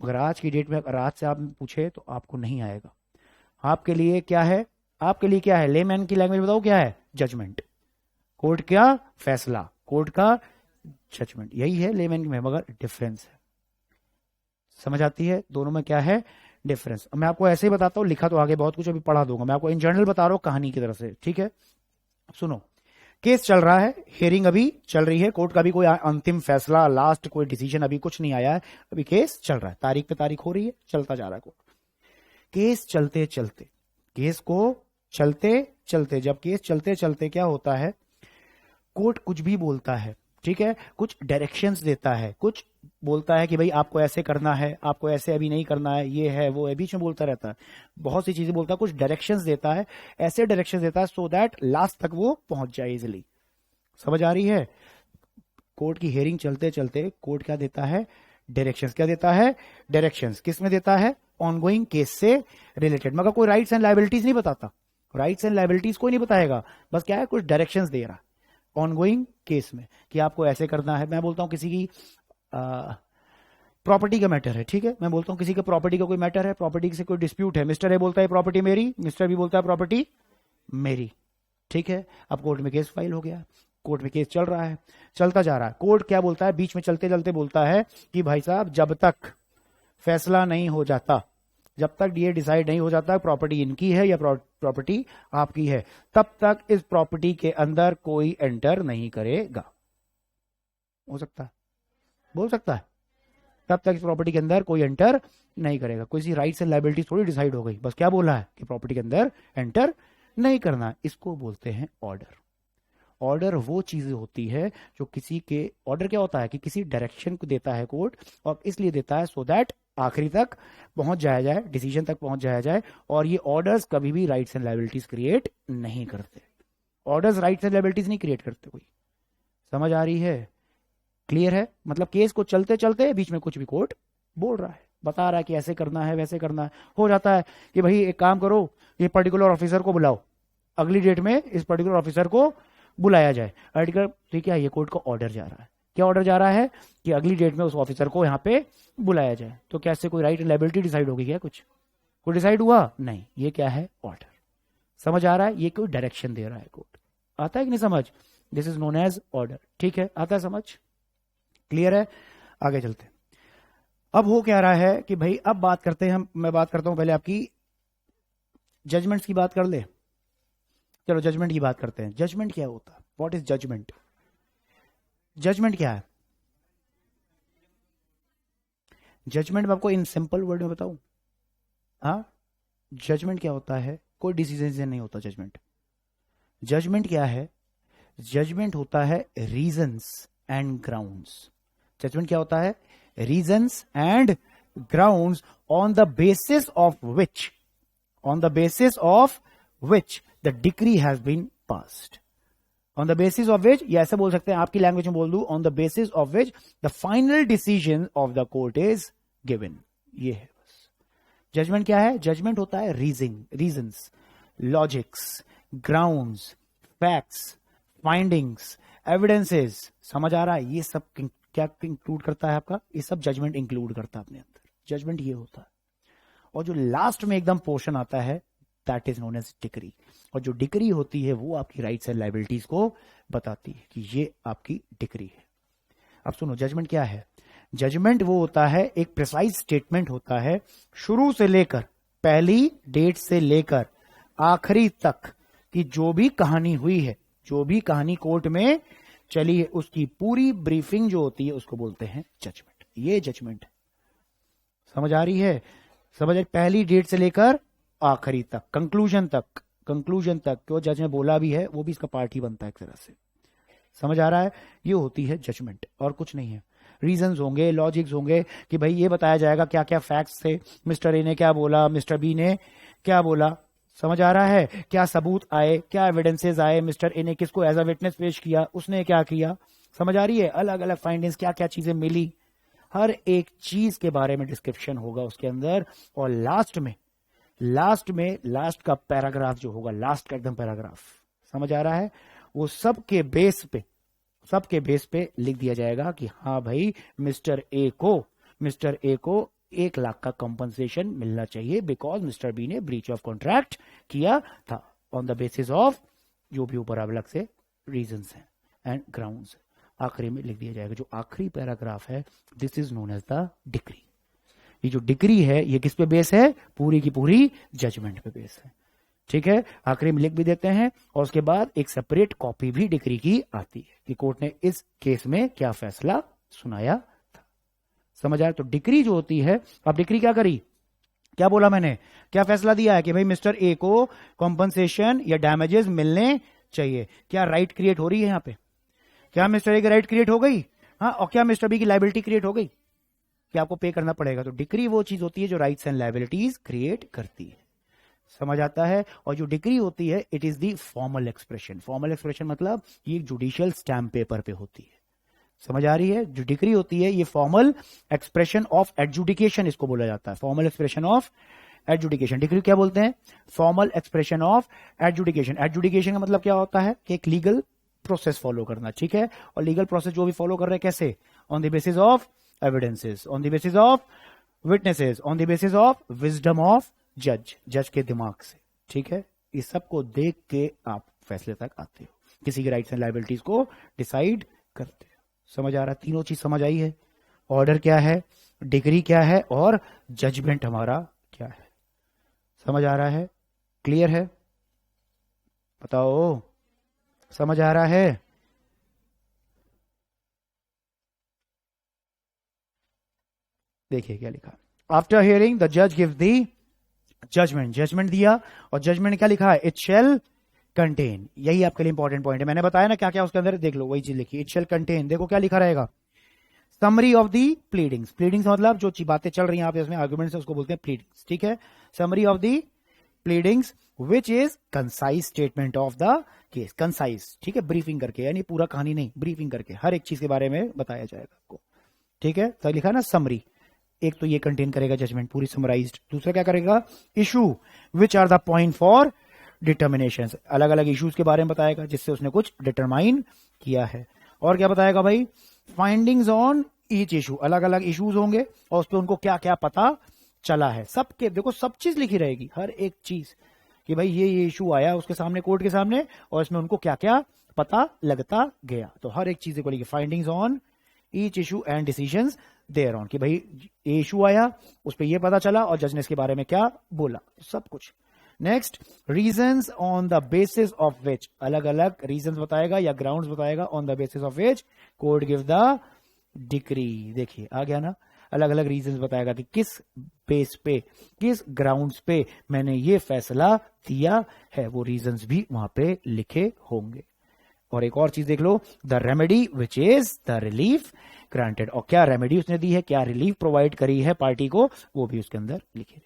मगर आज की डेट में अगर आज से आप पूछे तो आपको नहीं आएगा। आपके लिए क्या है? आपके लिए क्या है? लेमैन की लैंग्वेज बताओ, क्या है? जजमेंट। कोर्ट क्या? फैसला। कोर्ट का जजमेंट। यही है लेमैन में, मगर डिफरेंस है। समझ आती है दोनों में क्या है डिफरेंस? मैं आपको ऐसे ही बताता हूं, लिखा तो आगे बहुत कुछ अभी पढ़ा दूंगा, मैं आपको इन जनरल बता रहा हूं कहानी की तरफ से, ठीक है? सुनो, केस चल रहा है, हियरिंग अभी चल रही है, कोर्ट का भी कोई अंतिम फैसला, लास्ट कोई डिसीजन अभी कुछ नहीं आया है, अभी केस चल रहा है, तारीख पे तारीख हो रही है, चलता जा रहा है कोर्ट। केस चलते चलते, केस को चलते चलते, जब केस चलते चलते क्या होता है, कोर्ट कुछ भी बोलता है, ठीक है, कुछ डायरेक्शंस देता है, कुछ बोलता है कि भाई आपको ऐसे करना है, आपको ऐसे अभी नहीं करना है, ये है वो है, बीच में बोलता रहता है, बहुत सी चीजें बोलता है, कुछ डायरेक्शंस देता है, ऐसे डायरेक्शंस देता है सो दैट लास्ट तक वो पहुंच जाए इजिली। समझ आ रही है? कोर्ट की हियरिंग चलते चलते कोर्ट क्या देता है? डायरेक्शंस। क्या देता है? डायरेक्शंस। किस में देता है? ऑनगोइंग केस से रिलेटेड। मगर कोई राइट्स एंड लायबिलिटीज नहीं बताता, राइट्स एंड लायबिलिटीज कोई नहीं बताएगा, बस क्या है, कुछ डायरेक्शंस दे रहा ऑनगोइंग केस में कि आपको ऐसे करना है। मैं बोलता हूं किसी की प्रॉपर्टी का मैटर है, ठीक है, मैं बोलता हूं किसी का प्रॉपर्टी का कोई मैटर है, प्रॉपर्टी से कोई डिस्प्यूट है, मिस्टर ए बोलता है प्रॉपर्टी मेरी, मिस्टर बी बोलता है प्रॉपर्टी मेरी, ठीक है। अब कोर्ट में केस फाइल हो गया, कोर्ट में केस चल रहा है, चलता जा रहा है। कोर्ट क्या बोलता है? बीच में चलते चलते बोलता है कि भाई साहब जब तक फैसला नहीं हो जाता, जब तक ये डिसाइड नहीं हो जाता प्रॉपर्टी इनकी है या प्रॉपर्टी आपकी है, तब तक इस प्रॉपर्टी के अंदर कोई एंटर नहीं करेगा। हो सकता है, बोल सकता है, तब तक इस प्रॉपर्टी के अंदर कोई एंटर नहीं करेगा। कोई सी राइट्स एंड लायबिलिटीज थोड़ी डिसाइड हो गई, बस क्या बोला है कि प्रॉपर्टी के अंदर एंटर नहीं करना। इसको बोलते हैं ऑर्डर। ऑर्डर वो चीजें होती है जो किसी के, ऑर्डर क्या होता है कि किसी डायरेक्शन को देता है कोर्ट, और इसलिए देता है सो दैट आखिरी तक पहुंच जाया जाए, डिसीजन तक पहुंच जाया जाए। और ये ऑर्डर्स कभी भी राइट्स एंड लायबिलिटीज क्रिएट नहीं करते। ऑर्डर्स राइट्स एंड लायबिलिटीज नहीं क्रिएट करते कोई। समझ आ रही है? क्लियर है? मतलब केस को चलते चलते बीच में कुछ भी कोर्ट बोल रहा है, बता रहा है कि ऐसे करना है, वैसे करना है। हो जाता है कि भाई एक काम करो, ये पर्टिकुलर ऑफिसर को बुलाओ, अगली डेट में इस पर्टिकुलर ऑफिसर को बुलाया जाए। आर्टिकल, ठीक है, ये कोर्ट का ऑर्डर जा रहा है। क्या ऑर्डर जा रहा है? कि अगली डेट में उस ऑफिसर को यहाँ पे बुलाया जाए। तो क्या इससे कोई राइट एंड लायबिलिटी डिसाइड होगी क्या? कुछ कोई डिसाइड हुआ नहीं। ये क्या है? ऑर्डर। समझ आ रहा है? ये कोई डायरेक्शन दे रहा है कोर्ट। आता है कि नहीं समझ? This is known as order. ठीक है, आता है समझ? क्लियर है? आगे चलते हैं। अब हो क्या रहा है कि भाई अब बात करते हैं हम, मैं बात करता हूं पहले आपकी जजमेंट्स की बात कर ले। चलो जजमेंट की बात करते हैं। जजमेंट क्या होता है? What is judgment? जजमेंट क्या है? जजमेंट मैं आपको इन सिंपल वर्ड में बताऊं। हाँ, जजमेंट क्या होता है? कोई डिसीजन से नहीं होता जजमेंट। जजमेंट क्या है? जजमेंट होता है रीजंस एंड ग्राउंड्स। जजमेंट क्या होता है? Reasons and grounds on the basis of which, on the basis of which the decree has been passed. On the basis of which, या ऐसे बोल सकते हैं, आपकी लैंग्वेज में बोल दूं, on the basis of which the final decision of the court is given. ये है बस। जजमेंट क्या है? जजमेंट होता है reasons, logics, grounds, facts, findings, evidences. समझ आ रहा है? ये सब क्या इंक्लूड करता है आपका? ये सब जजमेंट इंक्लूड करता है अपने अंदर। जजमेंट ये होता है। और जो लास्ट में एकदम पोर्शन आता है, that is known as decree. और जो डिक्री होती है वो आपकी राइट्स एंड लायबिलिटीज को बताती है कि ये आपकी डिक्री है। अब सुनो, जजमेंट क्या है? जजमेंट वो होता है, एक प्रिसाइज स्टेटमेंट होता है, शुरू से लेकर, पहली डेट से लेकर आखिरी तक कि जो भी कहानी हुई है, जो भी कहानी कोर्ट में चली है, उसकी पूरी ब्रीफिंग जो होती है उसको बोलते हैं जजमेंट। ये जजमेंट है। समझ आ रही है? समझ आ रही? पहली डेट से लेकर आखिरी तक, कंक्लूजन तक, कंक्लूजन तक जो जज ने बोला भी है वो भी इसका पार्ट ही बनता है एक तरह से। समझ आ रहा है? ये होती है जजमेंट, और कुछ नहीं है। रीजंस होंगे, लॉजिक्स होंगे कि भाई ये बताया जाएगा क्या क्या फैक्ट्स थे, मिस्टर ए ने क्या बोला, मिस्टर बी ने क्या बोला। समझ आ रहा है? क्या सबूत आए, क्या एविडेंसेस आए, मिस्टर ए ने किसको एज अ विटनेस पेश किया, उसने क्या किया, समझ आ रही है? अलग अलग फाइंडिंग्स, क्या क्या चीजें मिली, हर एक चीज के बारे में डिस्क्रिप्शन होगा उसके अंदर। और लास्ट का पैराग्राफ जो होगा, लास्ट का एकदम पैराग्राफ, समझ आ रहा है, वो सबके बेस पे लिख दिया जाएगा कि हाँ भाई मिस्टर ए को 1 लाख का कंपनसेशन मिलना चाहिए बिकॉज मिस्टर बी ने ब्रीच ऑफ कॉन्ट्रैक्ट किया था ऑन द बेसिस ऑफ जो भी ऊपर अलग से रीजंस हैं एंड ग्राउंड्स। आखिरी में लिख दिया जाएगा। जो आखिरी पैराग्राफ है, this is known as the decree. ये जो डिक्री है ये किस पे बेस है? पूरी की पूरी जजमेंट पे बेस है। ठीक है, आखिरी में लिख भी देते हैं। और उसके बाद एक सेपरेट कॉपी भी डिक्री की आती है कि कोर्ट ने इस केस में क्या फैसला सुनाया था। समझ आया? तो डिक्री जो होती है, अब डिक्री क्या करी, क्या बोला मैंने, क्या फैसला दिया है कि भाई मिस्टर ए को कॉम्पनसेशन या डैमेजेस मिलने चाहिए। क्या राइट क्रिएट हो रही है यहां पे? क्या मिस्टर ए की राइट क्रिएट हो गई? हाँ। और क्या मिस्टर बी की लायबिलिटी क्रिएट हो गई कि आपको पे करना पड़ेगा? तो डिक्री वो चीज होती है जो राइट्स एंड लायबिलिटीज क्रिएट करती है। समझ आता है? और जो डिक्री होती है, it is the formal expression. Formal expression मतलब ये जुडिशियल स्टैम्प पेपर पे होती है। समझ आ रही है? जो डिक्री होती है ये फॉर्मल एक्सप्रेशन ऑफ एडजुडिकेशन, इसको बोला जाता है formal expression of adjudication. Decree क्या बोलते हैं? Formal expression of adjudication. Adjudication का मतलब क्या होता है कि एक लीगल प्रोसेस फॉलो करना। ठीक है, और लीगल प्रोसेस जो भी फॉलो कर रहे हैं कैसे? On the basis of evidences, on the basis of witnesses, on the basis of wisdom of जज के दिमाग से। ठीक है, इस सब को देख के आप फैसले तक आते हो, किसी की राइट्स एंड लायबिलिटीज को डिसाइड करते हो। समझ आ रहा है? तीनों चीज समझ आई है? ऑर्डर क्या है, डिग्री क्या है, और जजमेंट हमारा क्या है। समझ आ रहा है? क्लियर है? बताओ, समझ आ रहा है? देखिए क्या लिखा, आफ्टर हियरिंग द जज गिव दी जजमेंट। जजमेंट दिया, और जजमेंट क्या लिखा है? It shall contain. यही आपके लिए इंपॉर्टेंट पॉइंट है। मैंने बताया ना क्या क्या उसके अंदर, देख लो वही चीज लिखी, इट शेल कंटेन। देखो क्या लिखा रहेगा, summary of the pleadings. Pleadings मतलब जो बातें चल रही हैं आपस में, आर्गुमेंट्स, उसको बोलते हैं प्लीडिंग्स। ठीक है, summary of the pleadings which is concise statement of the case. Concise, ठीक है, ब्रीफिंग करके, यानी पूरा कहानी नहीं, ब्रीफिंग करके हर एक चीज के बारे में बताया जाएगा आपको। ठीक है, तो लिखा ना समरी, एक तो ये कंटेन करेगा जजमेंट पूरी समराइज्ड। दूसरा क्या करेगा, issue which are the point for determination. अलग अलग इश्यूज के बारे में बताएगा जिससे उसने कुछ डिटरमाइन किया है। और क्या बताएगा भाई, फाइंडिंग्स ऑन ईच इशू। अलग अलग इश्यूज होंगे और उस पर उनको क्या क्या पता चला है। सबके देखो सब चीज लिखी रहेगी, हर एक चीज कि भाई ये इशू आया उसके सामने, कोर्ट के सामने, और इसमें उनको क्या क्या पता लगता गया। तो हर एक चीज को लिखी, findings on each issue and decisions thereon, कि भाई ये इशू आया उस पर ये पता चला और जज ने इसके बारे में क्या बोला, सब कुछ। Next, reasons on the basis of विच, अलग अलग रीजंस बताएगा या ग्राउंड्स बताएगा, on the basis of which court give the decree. देखिए आ गया ना, अलग अलग रीजंस बताएगा कि किस बेस पे, किस ग्राउंड्स पे मैंने ये फैसला दिया है, वो रीजंस भी वहां पे लिखे होंगे। और एक और चीज देख लो, the remedy which is the relief granted, और क्या रेमेडी उसने दी है, क्या रिलीफ प्रोवाइड करी है पार्टी को, वो भी उसके अंदर लिखे रहेगी।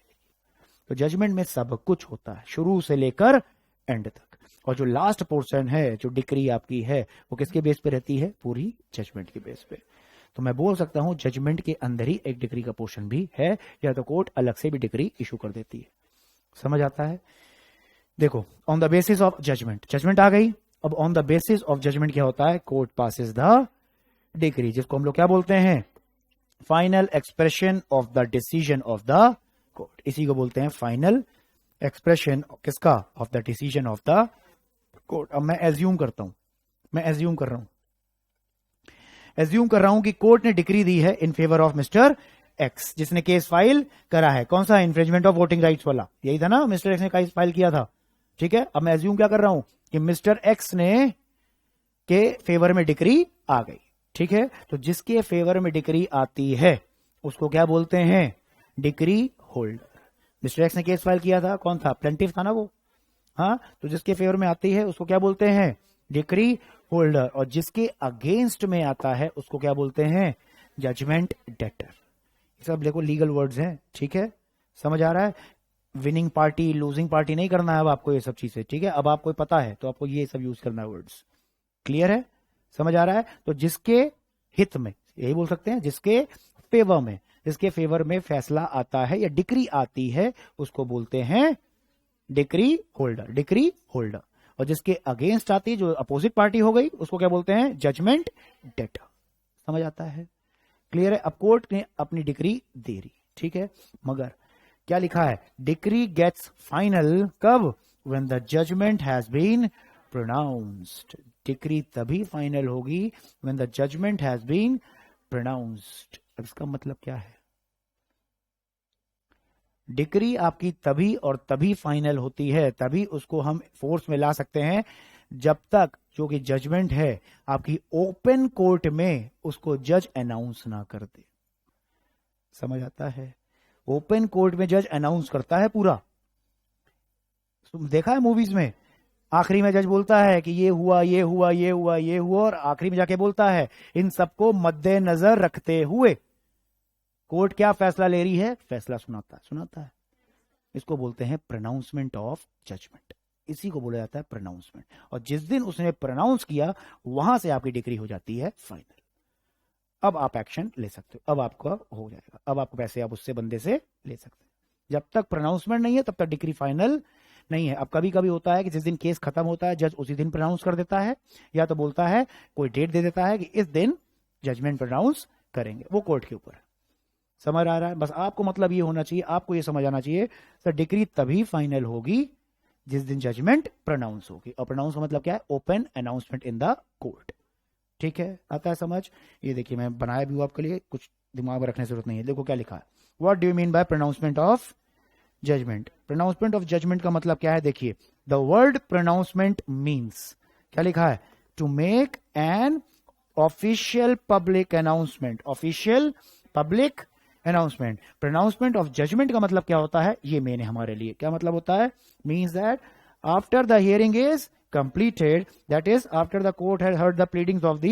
तो जजमेंट में सब कुछ होता है शुरू से लेकर एंड तक। और जो लास्ट पोर्शन है, जो डिक्री आपकी है, वो किसके बेस पे रहती है, पूरी जजमेंट के बेस पे। तो मैं बोल सकता हूं जजमेंट के अंदर ही एक डिक्री का पोर्शन भी है, या तो कोर्ट अलग से भी डिक्री इशू कर देती है। समझ आता है? देखो, on the basis of judgment, judgment आ गई। अब on the basis of judgment क्या होता है, कोर्ट पासिस द डिक्री, जिसको हम लोग क्या बोलते हैं, final expression of the decision of the court. इसी को बोलते हैं फाइनल एक्सप्रेशन किसका, of the decision of the court. अब मैं एज्यूम करता हूं, एज्यूम कर रहा हूं कि कोर्ट ने डिक्री दी है in favour of mister x, जिसने केस फाइल करा है। कौन सा, इन्फ्रिंजमेंट ऑफ वोटिंग राइट्स वाला, यही था ना, मिस्टर एक्स ने केस फाइल किया था। ठीक है, अब मैं एज्यूम क्या कर रहा हूं कि मिस्टर एक्स ने के फेवर में डिक्री आ गई। ठीक है, तो जिसके फेवर में डिक्री आती है उसको क्या बोलते हैं, डिक्री होल्डर। मिस्टर एक्स ने केस फाइल किया था, कौन था, प्लेंटिफ था ना वो। हाँ, तो जिसके फेवर में आती है उसको क्या बोलते हैं, डिक्री होल्डर। और जिसके अगेंस्ट में आता है उसको क्या बोलते हैं, जजमेंट डेटर। सब देखो लीगल वर्ड्स हैं। ठीक है, समझ आ रहा है? विनिंग पार्टी, लूजिंग पार्टी नहीं करना है अब आपको ये सब चीजें। ठीक है, अब आपको पता है तो आपको ये सब यूज करना है वर्ड्स। क्लियर है? समझ आ रहा है? तो जिसके हित में, यही बोल सकते हैं, जिसके फेवर में, जिसके फेवर में फैसला आता है या डिक्री आती है उसको बोलते हैं डिक्री होल्डर, डिक्री होल्डर। और जिसके अगेंस्ट आती, जो अपोजिट पार्टी हो गई, उसको क्या बोलते हैं? Judgment debtor. समझ आता है? क्लियर है? अब कोर्ट ने अपनी डिक्री दे रही, ठीक है, मगर क्या लिखा है? डिक्री गेट्स फाइनल कब? When the judgment has been pronounced. Decree तभी फाइनल होगी when the judgment has been pronounced. अब इसका मतलब क्या है? डिक्री आपकी तभी और तभी फाइनल होती है, तभी उसको हम फोर्स में ला सकते हैं जब तक जो कि जजमेंट है आपकी ओपन कोर्ट में उसको जज अनाउंस ना कर दे। समझ आता है? ओपन कोर्ट में जज अनाउंस करता है पूरा। देखा है मूवीज में, आखिरी में जज बोलता है कि ये हुआ, ये हुआ, ये हुआ, ये हुआ, और आखिरी में जाके बोलता है इन सबको मद्देनजर रखते हुए कोर्ट क्या फैसला ले रही है? फैसला सुनाता है। इसको बोलते हैं प्रोनाउंसमेंट ऑफ जजमेंट। इसी को बोला जाता है प्रोनाउंसमेंट। और जिस दिन उसने प्रोनाउंस किया वहां से आपकी डिक्री हो जाती है फाइनल। अब आप एक्शन ले सकते हो, अब आपका हो जाएगा, अब आपको पैसे आप उससे बंदे से ले सकते हैं। जब तक प्रोनाउंसमेंट नहीं है तब तक डिक्री फाइनल नहीं है। अब कभी कभी होता है कि जिस दिन केस खत्म होता है जज उसी दिन प्रोनाउंस कर देता है, या तो बोलता है कोई डेट दे देता है कि इस दिन जजमेंट प्रोनाउंस करेंगे, वो कोर्ट के ऊपर है। समझ आ रहा है? बस आपको मतलब ये होना चाहिए, आपको ये समझ आना चाहिए सर डिक्री तभी फाइनल होगी जिस दिन जजमेंट प्रोनाउंस होगी। और प्रोनाउंस का मतलब क्या है? Open announcement in the court. ठीक है, आता है समझ? ये देखिए मैं बनाया भी हूं आपके लिए, कुछ दिमाग में रखने की जरूरत नहीं है। देखो क्या लिखा है, what do you mean by pronouncement of judgment? Pronouncement of judgment का मतलब क्या है? देखिए, द वर्ड प्रोनाउंसमेंट मीन्स, क्या लिखा है? To make an official public announcement. Official public announcement. Pronouncement of judgment का मतलब क्या होता है? ये मैंने हमारे लिए क्या मतलब होता है? Means that after the hearing is completed, that is after the court has heard the pleadings of the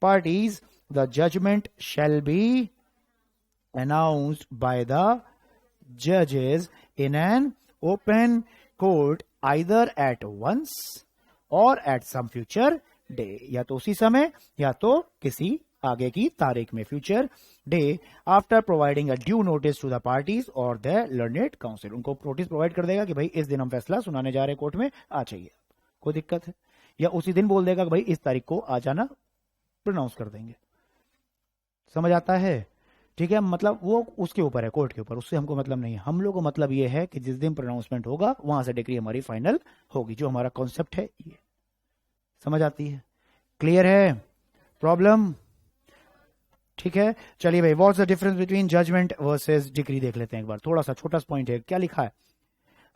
parties, the judgment shall be announced by the judges in an open court either at once or at some future day। या तो उसी समय या तो किसी आगे की तारीख में, future day, after providing a due notice to the parties और द लर्नेड काउंसिल। उनको नोटिस प्रोवाइड कर देगा कि भाई इस दिन हम फैसला सुनाने जा रहे हैं कोर्ट में, आ चाहिए। कोई दिक्कत है? या उसी दिन बोल देगा कि भाई इस तारीख को आ जाना, प्रोनाउंस कर देंगे। समझ आता है? ठीक है, मतलब वो उसके ऊपर है, कोर्ट के ऊपर, उससे हमको मतलब नहीं है। हम लोग को मतलब ये है कि जिस दिन प्रोनाउंसमेंट होगा वहां से डिग्री हमारी फाइनल होगी, जो हमारा कॉन्सेप्ट है ये। समझ आती है? क्लियर है? प्रॉब्लम? ठीक है, चलिए भाई, what's the difference between judgment versus degree देख लेते हैं एक बार। थोड़ा सा छोटा सा पॉइंट है, क्या लिखा है?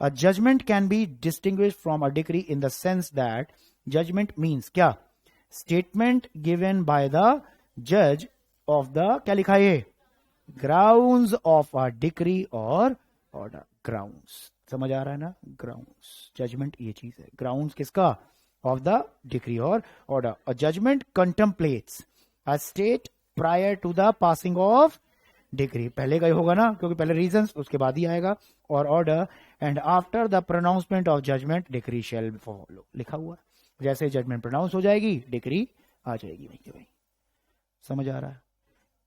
A judgment can be distinguished from a decree in the sense that judgment means क्या? Statement given by the judge of the, क्या लिखा है ये? Grounds of a decree or order। Grounds, समझ आ रहा है ना? Grounds, judgment ये चीज है। Grounds किसका? Of the decree or order। A judgment contemplates a state prior to the passing of degree. पहले का ही होगा ना, क्योंकि पहले रीजंस, उसके बाद ही आएगा। और order, and after the pronouncement of judgment degree shall follow, लिखा हुआ। जैसे जजमेंट प्रोनाउंस हो जाएगी डिग्री आ जाएगी। भाई समझ आ रहा है?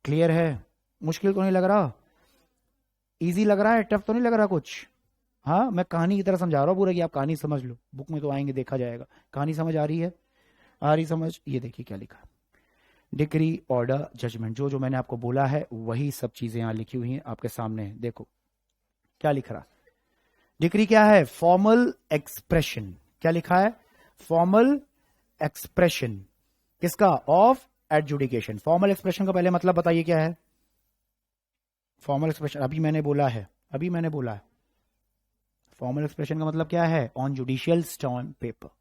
क्लियर है? मुश्किल तो नहीं लग रहा? इजी लग रहा है? टफ तो नहीं लग रहा कुछ? हाँ, मैं कहानी की तरह समझा रहा हूँ पूरा, कि आप कहानी समझ लो। बुक में तो आएंगे, देखा जाएगा। कहानी समझ आ रही है? आ रही समझ? ये देखिए क्या लिखा, डिक्री, ऑर्डर, जजमेंट, जो जो मैंने आपको बोला है वही सब चीजें यहां लिखी हुई हैं आपके सामने। देखो क्या लिख रहा, डिक्री क्या है? Formal expression. क्या लिखा है? फॉर्मल एक्सप्रेशन किसका? Of adjudication. फॉर्मल एक्सप्रेशन का पहले मतलब बताइए क्या है? फॉर्मल एक्सप्रेशन अभी मैंने बोला है, फॉर्मल एक्सप्रेशन का मतलब क्या है? On judicial stamp paper.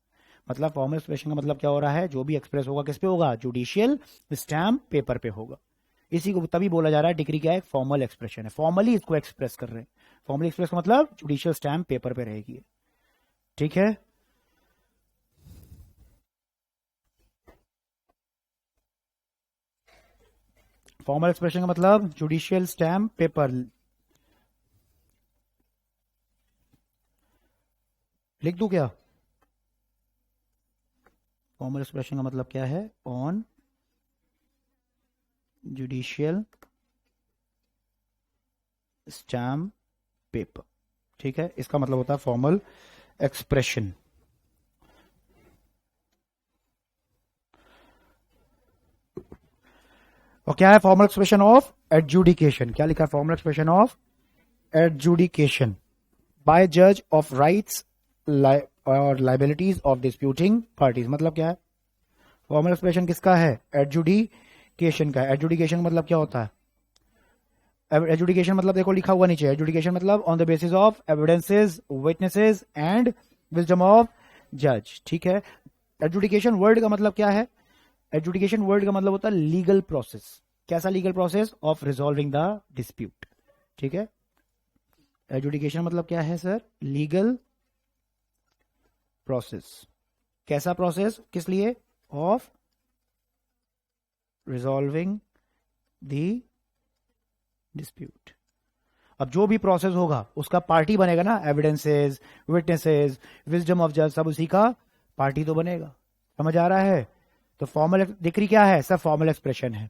मतलब फॉर्मल एक्सप्रेशन का मतलब क्या हो रहा है? जो भी एक्सप्रेस होगा किस पे होगा? जुडिशियल स्टैम्प पेपर पे होगा। इसी को तभी बोला जा रहा है डिक्री क्या है? फॉर्मल एक्सप्रेशन है। फॉर्मली इसको एक्सप्रेस कर रहे हैं। फॉर्मली एक्सप्रेस का मतलब जुडिशियल स्टैम्प पेपर पे रहेगी। ठीक है, फॉर्मल एक्सप्रेशन का मतलब जुडिशियल स्टैम्प पेपर। लिख दूं क्या? फॉर्मल एक्सप्रेशन का मतलब क्या है? ऑन जुडिशियल स्टैम्प पेपर, ठीक है, इसका मतलब होता है फॉर्मल एक्सप्रेशन। और क्या है फॉर्मल एक्सप्रेशन ऑफ एडजुडिकेशन? क्या लिखा है formal expression of adjudication? By जज ऑफ राइट्स और लाइबिलिटीज ऑफ डिस्प्यूटिंग पार्टीज। मतलब क्या है? फॉर्मल एक्सप्रेशन किसका है? एडजुडिकेशन का। एडजुडिकेशन मतलब क्या होता है? एडजुडिकेशन मतलब देखो लिखा हुआ नीचे, एडजुडिकेशन मतलब on the basis of evidences, witnesses and wisdom of जज, ठीक है। एडजुडिकेशन वर्ड का मतलब क्या है? एडजुडिकेशन वर्ड का मतलब होता है लीगल प्रोसेस। कैसा legal process? Of resolving the dispute, ठीक है। एडजुडिकेशन मतलब क्या है सर? Legal process. कैसा प्रोसेस? किस लिए? Of resolving the dispute. अब जो भी प्रोसेस होगा उसका पार्टी बनेगा ना, एविडेंसेस, विटनेसेस, विजडम ऑफ जज, सब उसी का पार्टी तो बनेगा। समझ आ रहा है? तो फॉर्मल डिक्री क्या है सर? फॉर्मल एक्सप्रेशन है।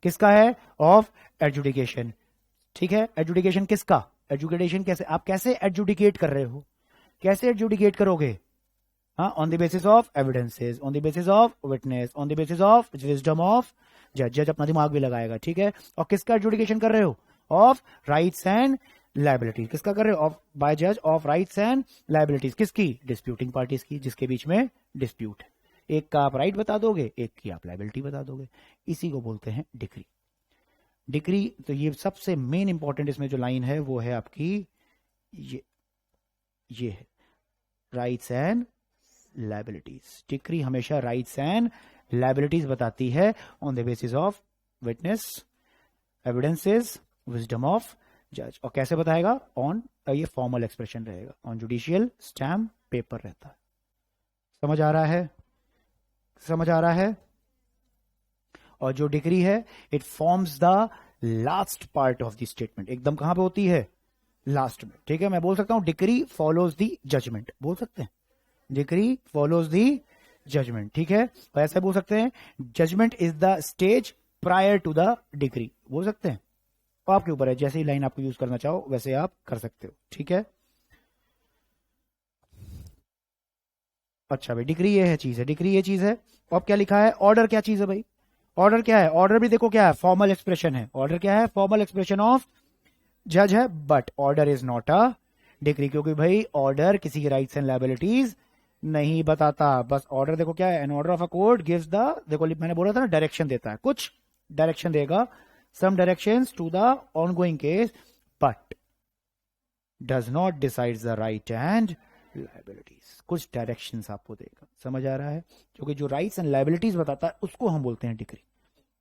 किसका है? ऑफ एडजुडिकेशन, ठीक है। एडजुडिकेशन किसका? एडजुडिकेशन कैसे? आप कैसे एडजुडिकेट कर रहे हो? कैसे एडजुडिकेट करोगे? हाँ, on the basis of evidences, on the basis of witness, on the basis of wisdom of जज। जज अपना दिमाग भी लगाएगा, ठीक है। और किसका एडजुडिकेशन कर रहे हो? Of rights and liabilities. किसका कर रहे हो? ऑफ बाय जज ऑफ राइट्स एंड लाइबिलिटीज। किसकी? डिस्प्यूटिंग पार्टीज की, जिसके बीच में डिस्प्यूट है। एक का आप राइट बता दोगे, एक की आप लाइबिलिटी बता दोगे। इसी को बोलते हैं डिक्री। डिक्री, तो ये सबसे मेन इंपॉर्टेंट इसमें जो लाइन है वो है आपकी ये है राइट्स एंड लाइबिलिटीज। डिक्री हमेशा राइट्स एंड लाइबिलिटीज बताती है on the basis of witness, evidences, wisdom of जज। और कैसे बताएगा? ऑन, ये फॉर्मल एक्सप्रेशन रहेगा, ऑन जुडिशियल स्टैम्प पेपर रहता है। समझ आ रहा है? समझ आ रहा है? और जो डिक्री है, it forms the last part of the statement. एकदम कहां पे होती है? लास्ट में, ठीक है। मैं बोल सकता हूं डिक्री फॉलोज द जजमेंट, बोल सकते हैं डिक्री फॉलोज द जजमेंट, ठीक है। और ऐसे बोल सकते हैं judgment is the stage prior to the decree, बोल सकते हैं। तो आपके ऊपर है, जैसे ही लाइन आपको यूज करना चाहो वैसे आप कर सकते हो, ठीक है। अच्छा भाई, डिक्री ये है चीज है, डिक्री ये चीज है। अब क्या लिखा है? ऑर्डर क्या चीज है भाई? ऑर्डर क्या है? ऑर्डर भी देखो क्या है? फॉर्मल एक्सप्रेशन है। ऑर्डर क्या है? फॉर्मल एक्सप्रेशन ऑफ जज है, but order is not a decree, क्योंकि भाई ऑर्डर किसी की राइट्स एंड लायबिलिटीज नहीं बताता। बस ऑर्डर देखो क्या है? An order of a court gives the, देखो मैंने बोला था ना, डायरेक्शन देता है, कुछ डायरेक्शन देगा, some directions to the ongoing case, but does not decide the right and liabilities. कुछ डायरेक्शंस आपको देगा। समझ आ रहा है? क्योंकि जो राइट्स एंड लायबिलिटीज बताता है उसको हम बोलते हैं डिक्री।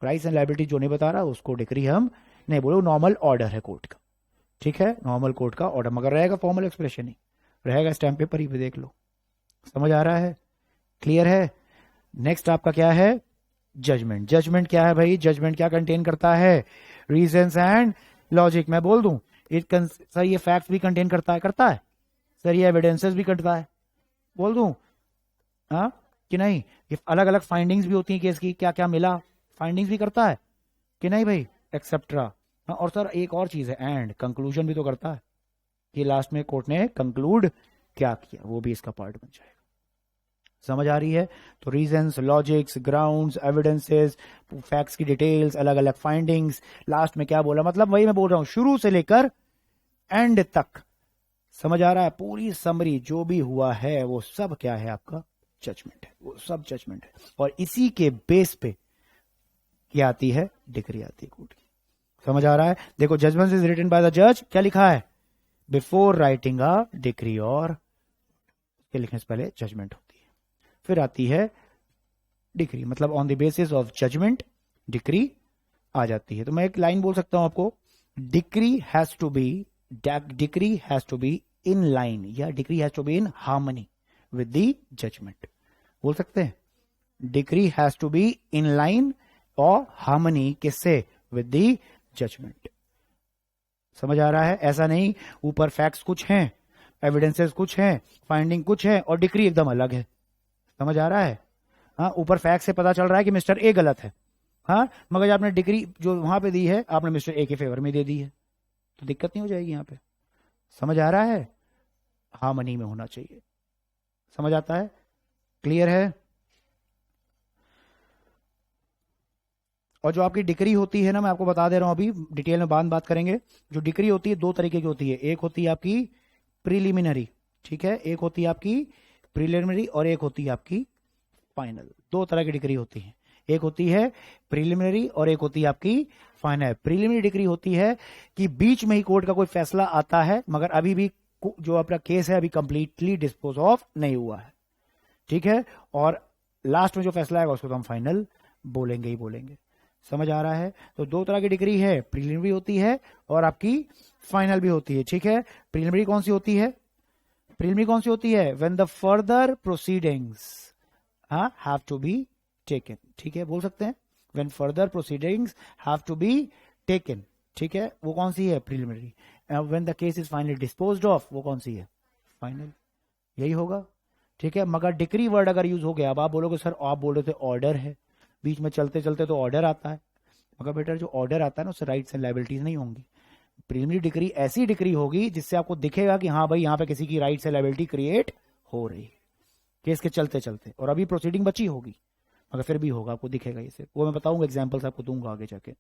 राइट्स एंड लायबिलिटी जो नहीं बता रहा उसको डिक्री हम नहीं बोलो, नॉर्मल ऑर्डर है कोर्ट का, ठीक है। नॉर्मल कोर्ट का ऑर्डर, मगर रहेगा फॉर्मल एक्सप्रेशन ही रहेगा, स्टैम्प पेपर ही पे देख लो। समझ आ रहा है? क्लियर है? नेक्स्ट आपका क्या है? जजमेंट। जजमेंट क्या है भाई? जजमेंट क्या कंटेन करता है? Reasons and logic. मैं बोल दूं सर ये फैक्ट्स भी कंटेन करता है? करता है सर। ये एविडेंसेस भी करता है? बोल दूं हाँ कि नहीं? ये अलग अलग फाइंडिंग्स भी होती हैं केस की, क्या क्या मिला, फाइंडिंग्स भी करता है कि नहीं भाई, एक्सेप्ट्रा। हाँ, और सर एक और चीज है, एंड कंक्लूजन भी तो करता है कि लास्ट में कोर्ट ने कंक्लूड क्या किया, वो भी इसका पार्ट बन जाएगा। समझ आ रही है? तो reasons, logics, grounds, evidences, facts की डिटेल्स, अलग अलग फाइंडिंग्स, लास्ट में क्या बोला, मतलब वही मैं बोल रहा हूं शुरू से लेकर एंड तक। समझ आ रहा है? पूरी समरी जो भी हुआ है वो सब क्या है? आपका जजमेंट है, वो सब जजमेंट है। और इसी के बेस पे क्या आती है? डिक्री आती है कोर्ट की। समझ आ रहा है? देखो, judgment is written by the जज, क्या लिखा है? बिफोर राइटिंग अ डिक्री, और के लिखने से पहले जजमेंट होती है। फिर आती है डिक्री, मतलब on the basis of judgment decree आ जाती है। तो मैं एक लाइन बोल सकता हूं आपको, decree has to be, decree has to be in line, या decree has to be in harmony with the judgment, बोल सकते हैं। Decree has to be in line और हार्मनी किससे? With the judgment. समझ आ रहा है? ऐसा नहीं ऊपर फैक्ट्स कुछ हैं, एविडेंसेस कुछ हैं, फाइंडिंग कुछ है और डिक्री एकदम अलग है। समझ आ रहा है? हाँ, ऊपर फैक्ट से पता चल रहा है कि मिस्टर ए गलत है, हाँ, मगर आपने डिग्री जो वहां पे दी है आपने मिस्टर ए के फेवर में दे दी है, तो दिक्कत नहीं हो जाएगी यहाँ पे। समझ आ रहा है? हार्मनी में होना चाहिए। समझ आता है? क्लियर है? और जो आपकी डिक्री होती है ना, मैं आपको बता दे रहा हूं, अभी डिटेल में बात करेंगे। जो डिक्री होती है दो तरीके की होती है, एक होती है आपकी प्रीलिमिनरी, ठीक है, एक होती है आपकी प्रीलिमिनरी और एक होती है आपकी फाइनल। दो तरह की डिग्री होती है, एक होती है प्रीलिमिनरी और एक होती है आपकी फाइनल। प्रीलिमिनरी डिग्री होती है कि बीच में ही कोर्ट का कोई फैसला आता है मगर अभी भी जो अपना केस है अभी कंप्लीटली डिस्पोज ऑफ नहीं हुआ है, ठीक है, और लास्ट में जो फैसला आएगा उसको तो हम फाइनल बोलेंगे ही बोलेंगे। समझ आ रहा है? तो दो तरह की डिग्री है, प्रीलिमिनरी होती है और आपकी फाइनल भी होती है, ठीक है। प्रीलिमिनरी कौन सी होती है? प्रीलिमिनरी कौन सी होती है? When the further proceedings have to be taken, ठीक है, बोल सकते हैं when further proceedings have to be taken, ठीक है, वो कौन सी है? Preliminary. When the case is finally disposed of, वो कौन सी है? फाइनल। यही होगा, ठीक है। मगर डिक्री वर्ड अगर यूज हो गया, अब आप बोलोगे सर आप बोल रहे थे ऑर्डर है, बीच में चलते चलते तो ऑर्डर आता है, मगर बेटा जो ऑर्डर आता है ना उससे राइट्स एंड लायबिलिटीज नहीं होंगी। प्रीलिमिनरी डिक्री ऐसी डिक्री होगी जिससे आपको दिखेगा कि हाँ भाई यहाँ पे किसी की राइट्स एंड लायबिलिटी क्रिएट हो रही है केस के चलते चलते, और अभी प्रोसीडिंग बची होगी मगर फिर भी होगा, आपको दिखेगा इसे, वो मैं बताऊंगा, एग्जाम्पल्स आपको दूंगा आगे जाके।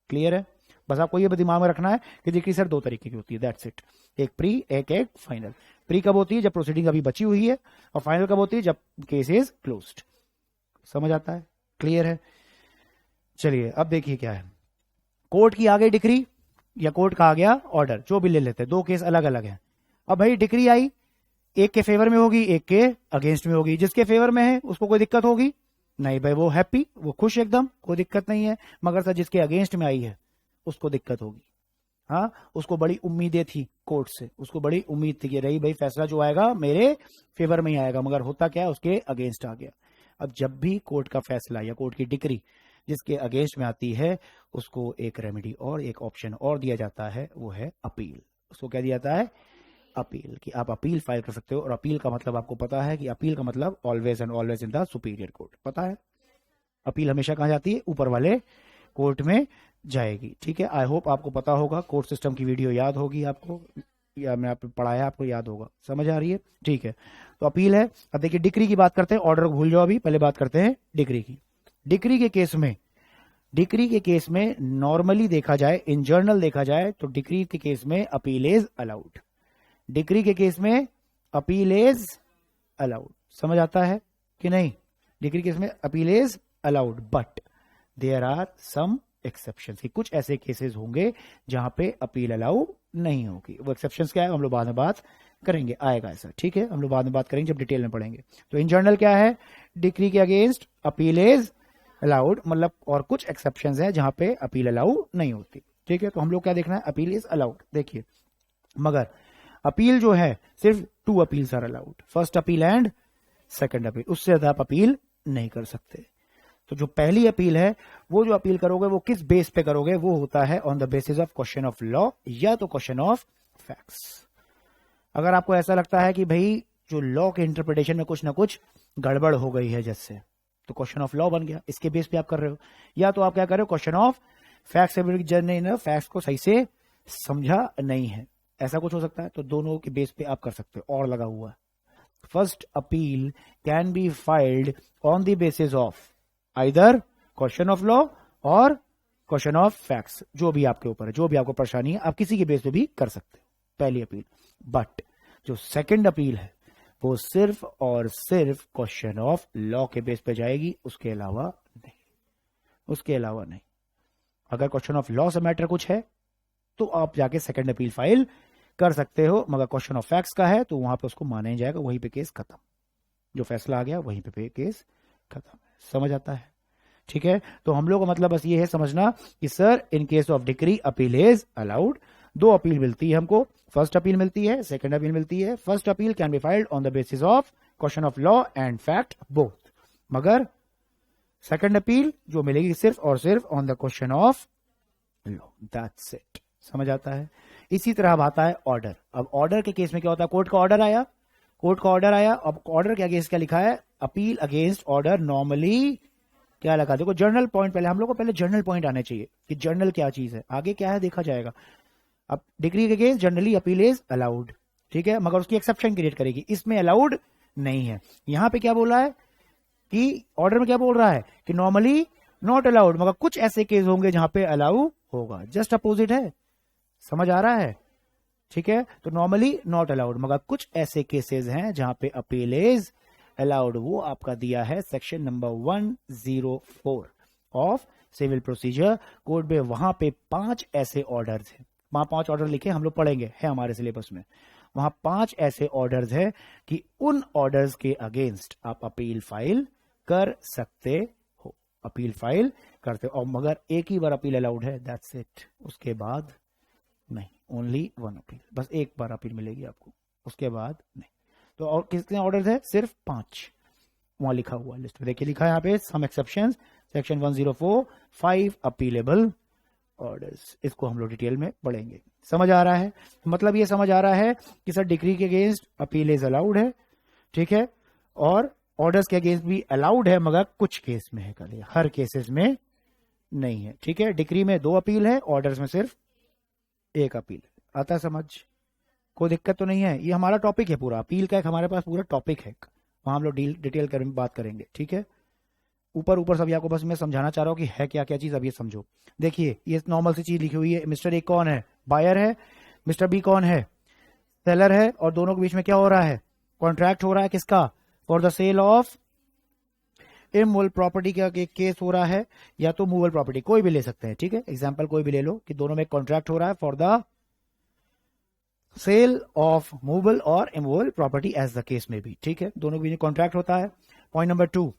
क्लियर है? बस आपको ये दिमाग में रखना है कि डिक्री सर दो तरीके की होती है, दैट्स इट। एक प्री, एक फाइनल। प्री कब होती है? जब प्रोसीडिंग अभी बची हुई है, और फाइनल कब होती है? जब केस इज क्लोज्ड। समझ आता है? क्लियर है? चलिए अब देखिए क्या है। कोर्ट की आ गई डिक्री या कोर्ट का आ गया ऑर्डर, जो भी ले लेते हैं, दो केस अलग अलग हैं। अब भाई डिक्री आई, एक के फेवर में होगी एक के अगेंस्ट में होगी। जिसके फेवर में है उसको कोई दिक्कत होगी नहीं भाई, वो हैप्पी, वो खुश एकदम, कोई दिक्कत नहीं है। मगर सर जिसके अगेंस्ट में आई है उसको दिक्कत होगी। हाँ, उसको बड़ी उम्मीदें थी कोर्ट से, उसको बड़ी उम्मीद थी कि रही भाई फैसला जो आएगा मेरे फेवर में ही आएगा, मगर होता क्या है उसके अगेंस्ट आ गया। अब जब भी कोर्ट का फैसला या कोर्ट की डिक्री जिसके अगेंस्ट में आती है उसको एक रेमेडी और एक ऑप्शन और दिया जाता है, वो है अपील। उसको क्या दिया जाता है? अपील, कि आप अपील फाइल कर सकते हो। और अपील का मतलब आपको पता है कि अपील का मतलब always and always in the superior court, पता है? अपील हमेशा कहां जाती है? ऊपर वाले कोर्ट में जाएगी, ठीक है। आई होप आपको पता होगा, कोर्ट सिस्टम की वीडियो याद होगी आपको, या मैं आपको पढ़ाया आपको याद होगा। समझ आ रही है? ठीक है, तो अपील है। अब देखिए डिक्री की बात करते हैं, ऑर्डर को भूल जाओ, अभी पहले बात करते हैं डिक्री की। डिक्री के केस में नॉर्मली देखा जाए, इन जनरल देखा जाए तो डिक्री के केस में अपील इज अलाउड। डिक्री के केस में अपील इज अलाउड। समझ आता है कि नहीं? डिक्री केस में appeal is allowed, but there are some exceptions. कुछ ऐसे केसेस होंगे जहां पे अपील अलाउ नहीं होगी। वो एक्सेप्शंस क्या है हम लोग बाद में बात करेंगे, आएगा ऐसा, ठीक है, हम लोग बाद में बात करेंगे जब डिटेल में पढ़ेंगे। तो इन जनरल क्या है? डिक्री के अगेंस्ट अपील इज अलाउड, मतलब और कुछ एक्सेप्शंस है जहां पे अपील अलाउ नहीं होती, ठीक है। तो हम लोग क्या देखना है? Appeal is allowed. देखिए, मगर अपील जो है सिर्फ 2 appeals are allowed, first appeal and second appeal, उससे ज्यादा आप अपील नहीं कर सकते। तो जो पहली अपील है, वो जो अपील करोगे वो किस बेस पे करोगे? वो होता है on the basis of question of law या तो क्वेश्चन ऑफ फैक्ट्स। अगर आपको ऐसा लगता है कि भाई जो लॉ के इंटरप्रिटेशन में कुछ ना कुछ गड़बड़ हो गई है जैसे, तो क्वेश्चन ऑफ लॉ बन गया, इसके बेस पे आप कर रहे हो। या तो आप क्या कर रहे हो? क्वेश्चन ऑफ फैक्ट्स, फैक्ट्स को सही से समझा नहीं है, ऐसा कुछ हो सकता है। तो दोनों के बेस पे आप कर सकते हो, और लगा हुआ है। First appeal can be filed on the basis of either question of law और क्वेश्चन ऑफ फैक्ट्स, जो भी आपके ऊपर है, जो भी आपको परेशानी है, आप किसी के बेस पे भी कर सकते हो पहली अपील। बट जो सेकंड अपील है वो सिर्फ और सिर्फ क्वेश्चन ऑफ लॉ के बेस पे जाएगी, उसके अलावा नहीं, उसके अलावा नहीं। अगर क्वेश्चन ऑफ लॉ से मैटर कुछ है तो आप जाके सेकंड अपील फाइल कर सकते हो, मगर क्वेश्चन ऑफ फैक्ट्स का है तो वहां पे उसको माना ही जाएगा, वहीं पे केस खत्म, जो फैसला आ गया वहीं पे केस खत्म। समझ आता है? ठीक है, तो हम लोग का मतलब बस ये है समझना कि sir in case of decree appeal is allowed. 2 appeal मिलती है हमको, फर्स्ट अपील मिलती है, सेकंड अपील मिलती है। First appeal can be filed on the basis of question of law and fact both, मगर सेकंड अपील जो मिलेगी सिर्फ और सिर्फ on the question of law, that's it. समझ आता है? इसी तरह अब आता है ऑर्डर। अब ऑर्डर के केस में क्या होता है? कोर्ट का ऑर्डर आया, अब ऑर्डर के अगेंस्ट क्या लिखा है? अपील अगेंस्ट ऑर्डर नॉर्मली क्या लगा, देखो जर्नल पॉइंट, पहले हम लोग को पहले जर्नल पॉइंट आने चाहिए कि जर्नल क्या चीज है, आगे क्या है देखा जाएगा। अब डिक्री के against generally appeal is allowed, ठीक है, मगर उसकी एक्सेप्शन क्रिएट करेगी, इसमें अलाउड नहीं है। यहां पे क्या बोला है कि ऑर्डर में क्या बोल रहा है कि नॉर्मली नॉट अलाउड, मगर कुछ ऐसे केस होंगे जहां पे अलाउ होगा, जस्ट अपोजिट है, समझ आ रहा है, ठीक है। तो नॉर्मली नॉट अलाउड, मगर कुछ ऐसे केसेस हैं जहां पे अपील इज अलाउड, वो आपका दिया है section number 104 of civil procedure code में। वहां पे 5 ऐसे ऑर्डर्स हैं, वहां 5 ऑर्डर लिखे हम लोग पढ़ेंगे, है हमारे सिलेबस में। वहां 5 ऐसे ऑर्डर्स हैं कि उन ऑर्डर्स के अगेंस्ट आप अपील फाइल कर सकते हो, अपील फाइल करते हो, और मगर एक ही बार अपील अलाउड है, दैट्स इट, उसके बाद नहीं, ओनली 1 अपील, बस एक बार अपील मिलेगी आपको, उसके बाद नहीं। तो और कितने ऑर्डर्स है, सिर्फ 5, वहां लिखा हुआ लिस्ट में, देखिए लिखा है यहाँ पे some exceptions, section 104 5 appealable orders, इसको हम लोग डिटेल में पढ़ेंगे। समझ आ रहा है, मतलब ये समझ आ रहा है कि सर डिक्री के अगेंस्ट अपील इज अलाउड है, ठीक है, और ऑर्डर्स के अगेंस्ट भी अलाउड है, मगर कुछ केस में है, कल हर केसेस में नहीं है, ठीक है। डिक्री में 2 अपील है, ऑर्डर्स में सिर्फ 1 अपील। आता है समझ, कोई दिक्कत तो नहीं है, ये हमारा टॉपिक है पूरा, अपील का एक हमारे पास पूरा टॉपिक है, वहां हम लोग डिटेल कर बात करेंगे, ठीक है। ऊपर ऊपर सब आपको बस मैं समझाना चाह रहा हूं कि है क्या क्या चीज, अब ये समझो। देखिए ये नॉर्मल सी चीज लिखी हुई है, मिस्टर ए कौन है, बायर है, मिस्टर बी कौन है, सेलर है, और दोनों के बीच में क्या हो रहा है, कॉन्ट्रैक्ट हो रहा है, किसका, for the sale of immovable property का केस हो रहा है, या तो मूवेबल प्रॉपर्टी, कोई भी ले सकते हैं, ठीक है, एग्जाम्पल कोई भी ले लो कि दोनों में कॉन्ट्रैक्ट हो रहा है for the sale of movable और immovable property as the case में भी, ठीक है, दोनों के बीच में कॉन्ट्रैक्ट होता है। पॉइंट नंबर 2,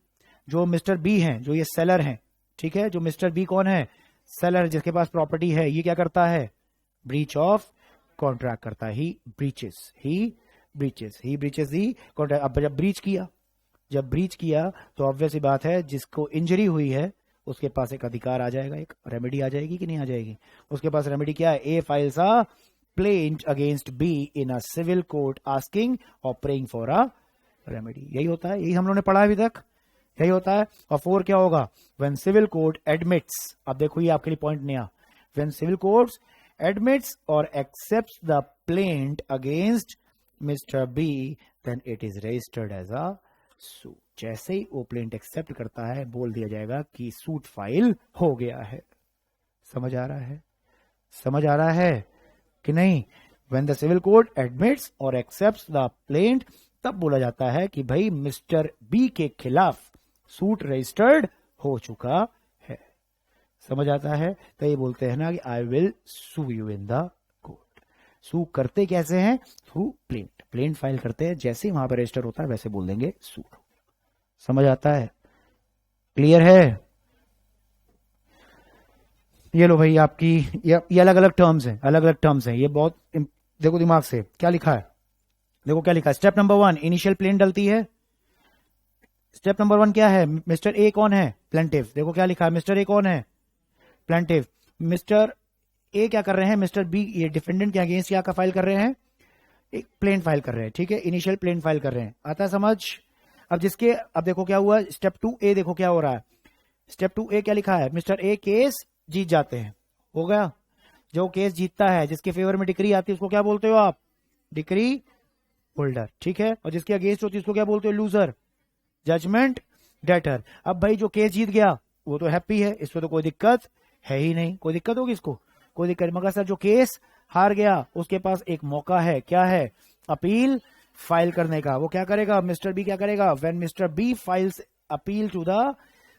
जो मिस्टर बी हैं, जो ये सेलर हैं, ठीक है, जो मिस्टर बी कौन है, सेलर, जिसके पास प्रॉपर्टी है, ये क्या करता है, ब्रीच ऑफ कॉन्ट्रैक्ट करता है, ही ब्रीचेस दी कॉन्ट्रैक्ट। अब जब ब्रीच किया तो ऑब्वियस सी बात है, जिसको इंजरी हुई है उसके पास एक अधिकार आ जाएगा, एक रेमेडी आ जाएगी कि नहीं आ जाएगी, उसके पास रेमेडी क्या है, A files a plaint against B in a civil court asking और प्रेइंग फॉर अ रेमेडी, यही होता है, यही हम लोगों ने पढ़ा अभी तक, यही होता है। और 4 क्या होगा, व्हेन सिविल कोर्ट एडमिट्स, अब देखो ये आपके लिए पॉइंट नया, व्हेन सिविल कोर्ट एडमिट्स और accepts the plaint against mister B then it is registered as a suit. जैसे ही वो प्लेंट एक्सेप्ट करता है, बोल दिया जाएगा कि सूट फाइल हो गया है। समझ आ रहा है कि नहीं, when the civil court admits और एक्सेप्ट्स द प्लेंट, तब बोला जाता है कि भाई मिस्टर बी के खिलाफ सूट रजिस्टर्ड हो चुका है। समझ आता है, तो ये बोलते हैं ना कि I will sue you in the court. Sue करते कैसे हैं, थ्रू प्लेंट फाइल करते हैं, जैसे ही वहां पर रजिस्टर होता है वैसे बोल देंगे सूट। समझ आता है, क्लियर है। ये लो भाई आपकी ये अलग अलग टर्म्स हैं, ये बहुत देखो दिमाग से क्या लिखा है, देखो क्या लिखा है। स्टेप नंबर 1 इनिशियल प्लेंट डलती है, स्टेप नंबर 1 क्या है, मिस्टर ए कौन है, प्लेंटिव, देखो क्या लिखा है, मिस्टर ए कौन है, प्लेंटिव, मिस्टर ए क्या कर रहे हैं, मिस्टर बी ये डिफेंडेंट के अगेंस्ट क्या फाइल कर रहे हैं, एक प्लेंट फाइल कर रहे हैं, ठीक है, इनिशियल प्लेंट फाइल कर रहे हैं, आता है समझ। अब देखो क्या हुआ, स्टेप 2A देखो क्या हो रहा है, स्टेप 2A क्या लिखा है, मिस्टर ए केस जीत जाते हैं, हो गया, जो केस जीतता है, जिसके फेवर में डिक्री आती है उसको क्या बोलते हो आप, डिक्री होल्डर, ठीक है, और जिसके अगेंस्ट होती है उसको क्या बोलते हो, लूजर, जजमेंट डेटर। अब भाई जो केस जीत गया वो तो हैप्पी है, इसमें तो कोई दिक्कत है ही नहीं, कोई दिक्कत होगी इसको, कोई दिक्कत, मगर सर जो केस हार गया उसके पास एक मौका है, क्या है, अपील फाइल करने का। वो क्या करेगा, मिस्टर बी क्या करेगा, when mister B files appeal to the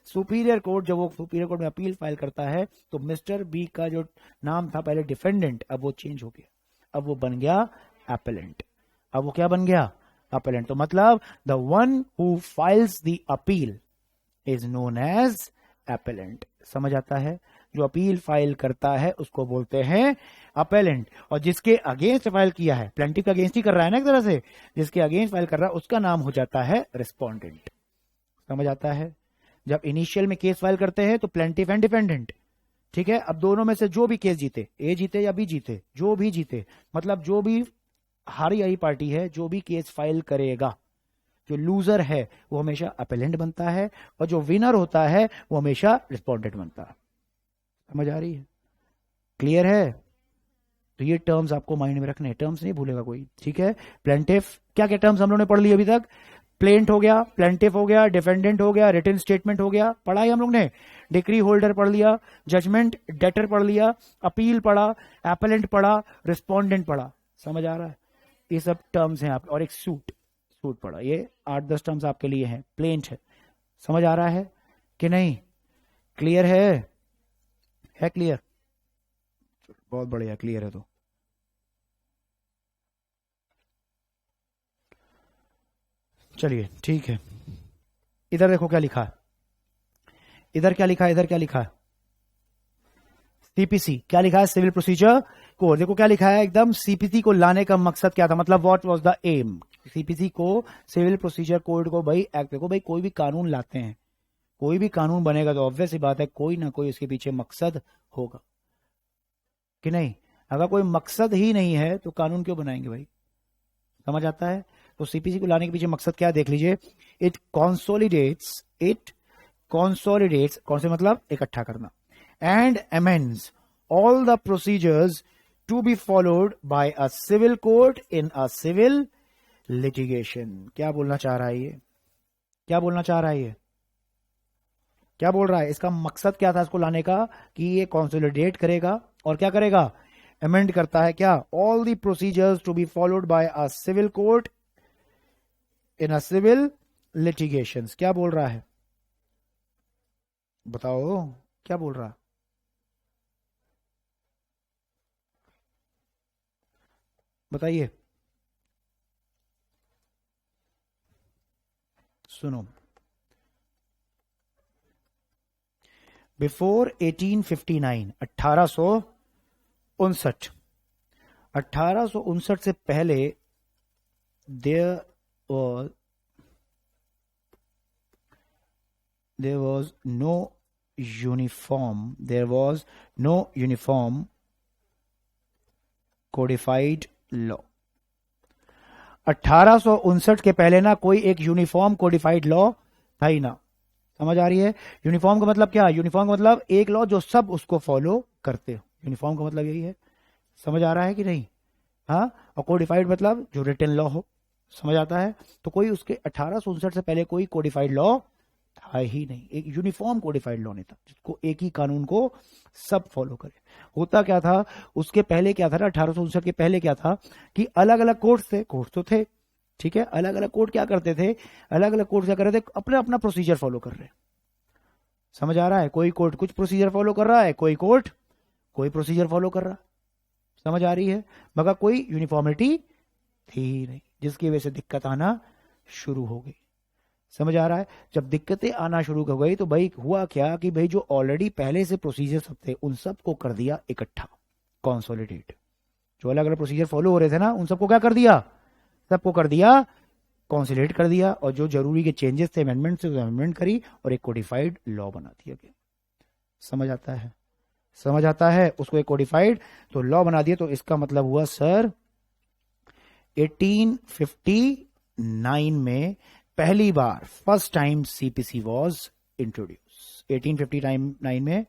superior court, जब वो सुपीरियर कोर्ट में अपील फाइल करता है तो मिस्टर बी का जो नाम था पहले डिफेंडेंट, अब वो चेंज हो गया, अब वो बन गया एपेलेंट, अब वो क्या बन गया, अपेलेंट। तो मतलब the one who files the appeal is known as appellant. समझ आता है, जो अपील फाइल करता है उसको बोलते हैं अपेलेंट, और जिसके अगेंस्ट फाइल किया है, प्लेंटिफ के अगेंस्ट ही कर रहा है ना एक तरह से, जिसके अगेंस्ट फाइल कर रहा है उसका नाम हो जाता है रिस्पोंडेंट। समझ आता है, जब इनिशियल में केस फाइल करते हैं तो प्लेंटिफ एंड डिफेंडेंट, ठीक है, अब दोनों में से जो भी केस जीते, ए जीते या बी जीते, जो भी जीते, मतलब जो भी हारी आई पार्टी है, जो भी केस फाइल करेगा, जो लूजर है वो हमेशा अपेलेंट बनता है और जो विनर होता है वो हमेशा रिस्पोंडेंट बनता है। समझ आ रही है? क्लियर है? तो ये टर्म्स आपको माइंड में रखने, टर्म्स नहीं भूलेगा कोई, ठीक है? प्लेंटिफ, क्या क्या टर्म्स हम लोगों ने पढ़ ली अभी तक? प्लेंट हो गया, प्लेंटिफ हो गया, डिफेंडेंट हो गया, रिटन स्टेटमेंट हो गया, पढ़ा है हम लोग ने। डिक्री होल्डर पढ़ लिया, जजमेंट डेटर पढ़ लिया, अपील पढ़ा, एपेलेंट पढ़ा, रिस्पोंडेंट पढ़ा। समझ आ रहा है? ये सब टर्म्स हैं आप, और एक सूट पढ़ा। ये 8-10 टर्म्स आपके लिए हैं। प्लेंट है, समझ आ रहा है कि नहीं? क्लियर है क्लियर? बहुत बढ़िया, क्लियर है तो चलिए ठीक है। इधर देखो क्या लिखा है, इधर क्या लिखा है, इधर क्या लिखा है? सीपीसी क्या लिखा है? Civil procedure code. देखो क्या लिखा है एकदम, सीपीसी को लाने का मकसद क्या था, मतलब what was the aim. CPC को, सिविल प्रोसीजर कोड को, भाई एक्ट, देखो भाई कोई भी कानून लाते हैं, कोई भी कानून बनेगा तो ऑब्वियस सी बात है कोई ना कोई उसके पीछे मकसद होगा कि नहीं? अगर कोई मकसद ही नहीं है तो कानून क्यों बनाएंगे भाई? समझ आता है? तो सीपीसी को लाने के पीछे मकसद क्या है देख लीजिए। इट कॉन्सोलिडेट्स, कौन से मतलब इकट्ठा करना, and amends all the procedures to be followed by a civil court in a civil litigation. क्या बोलना चाह रहा है ये? क्या बोलना चाह रहा है ये? क्या बोल रहा है? इसका मकसद क्या था इसको लाने का? कि ये कॉन्सोलिडेट करेगा और क्या करेगा? अमेंड करता है क्या? All the procedures to be followed by a civil court in a civil litigations. क्या बोल रहा है बताओ, क्या बोल रहा? बताइए, सुनो। बिफोर 1859, 1859 से पहले there was no uniform codified law। 1859 के पहले ना कोई एक यूनिफॉर्म कोडिफाइड लॉ था ही ना। समझ आ रही है? यूनिफॉर्म का मतलब क्या? यूनिफॉर्म का मतलब एक लॉ जो सब उसको फॉलो करते हो, यूनिफॉर्म का मतलब यही है। समझ आ रहा है कि नहीं? हाँ, और कोडिफाइड मतलब जो रिटन लॉ हो। समझ आता है? तो कोई उसके 1859 से पहले कोई कोडिफाइड लॉ था ही नहीं, एक यूनिफॉर्म कोडिफाइड लॉ नहीं था जिसको एक ही कानून को सब फॉलो करे। होता क्या था उसके पहले, क्या था ना 1859 के पहले क्या था कि अलग अलग कोर्ट्स थे, कोर्ट्स तो थे, ठीक है, अलग अलग कोर्ट क्या करते थे, अलग अलग कोर्ट क्या कर रहे थे, अपना अपना प्रोसीजर फॉलो कर रहे। समझ आ रहा है? कोई कोर्ट कुछ प्रोसीजर फॉलो कर रहा है, कोई कोर्ट कोई प्रोसीजर फॉलो कर रहा। समझ आ रही है? मगर कोई यूनिफॉर्मिटी थी ही नहीं, जिसकी वजह से दिक्कत आना शुरू हो गई। समझ आ रहा है? जब दिक्कतें आना शुरू हो गई तो भाई हुआ क्या कि भाई जो ऑलरेडी पहले से प्रोसीजर सब थे उन सबको कर दिया इकट्ठा, कॉन्सोलिडेट। जो अलग अलग प्रोसीजर फॉलो हो रहे थे ना उन सबको क्या कर दिया? सबको कर दिया, कॉन्सोलिडेट कर दिया, और जो जरूरी के चेंजेस थे, अमेंडमेंट से अमेंडमेंट करी और एक कोडिफाइड लॉ बना दिया गया। समझ आता है? समझ आता है? उसको एक कोडिफाइड तो लॉ बना दिया। तो इसका मतलब हुआ सर 1859 में पहली बार first time CPC was introduce. 1859 में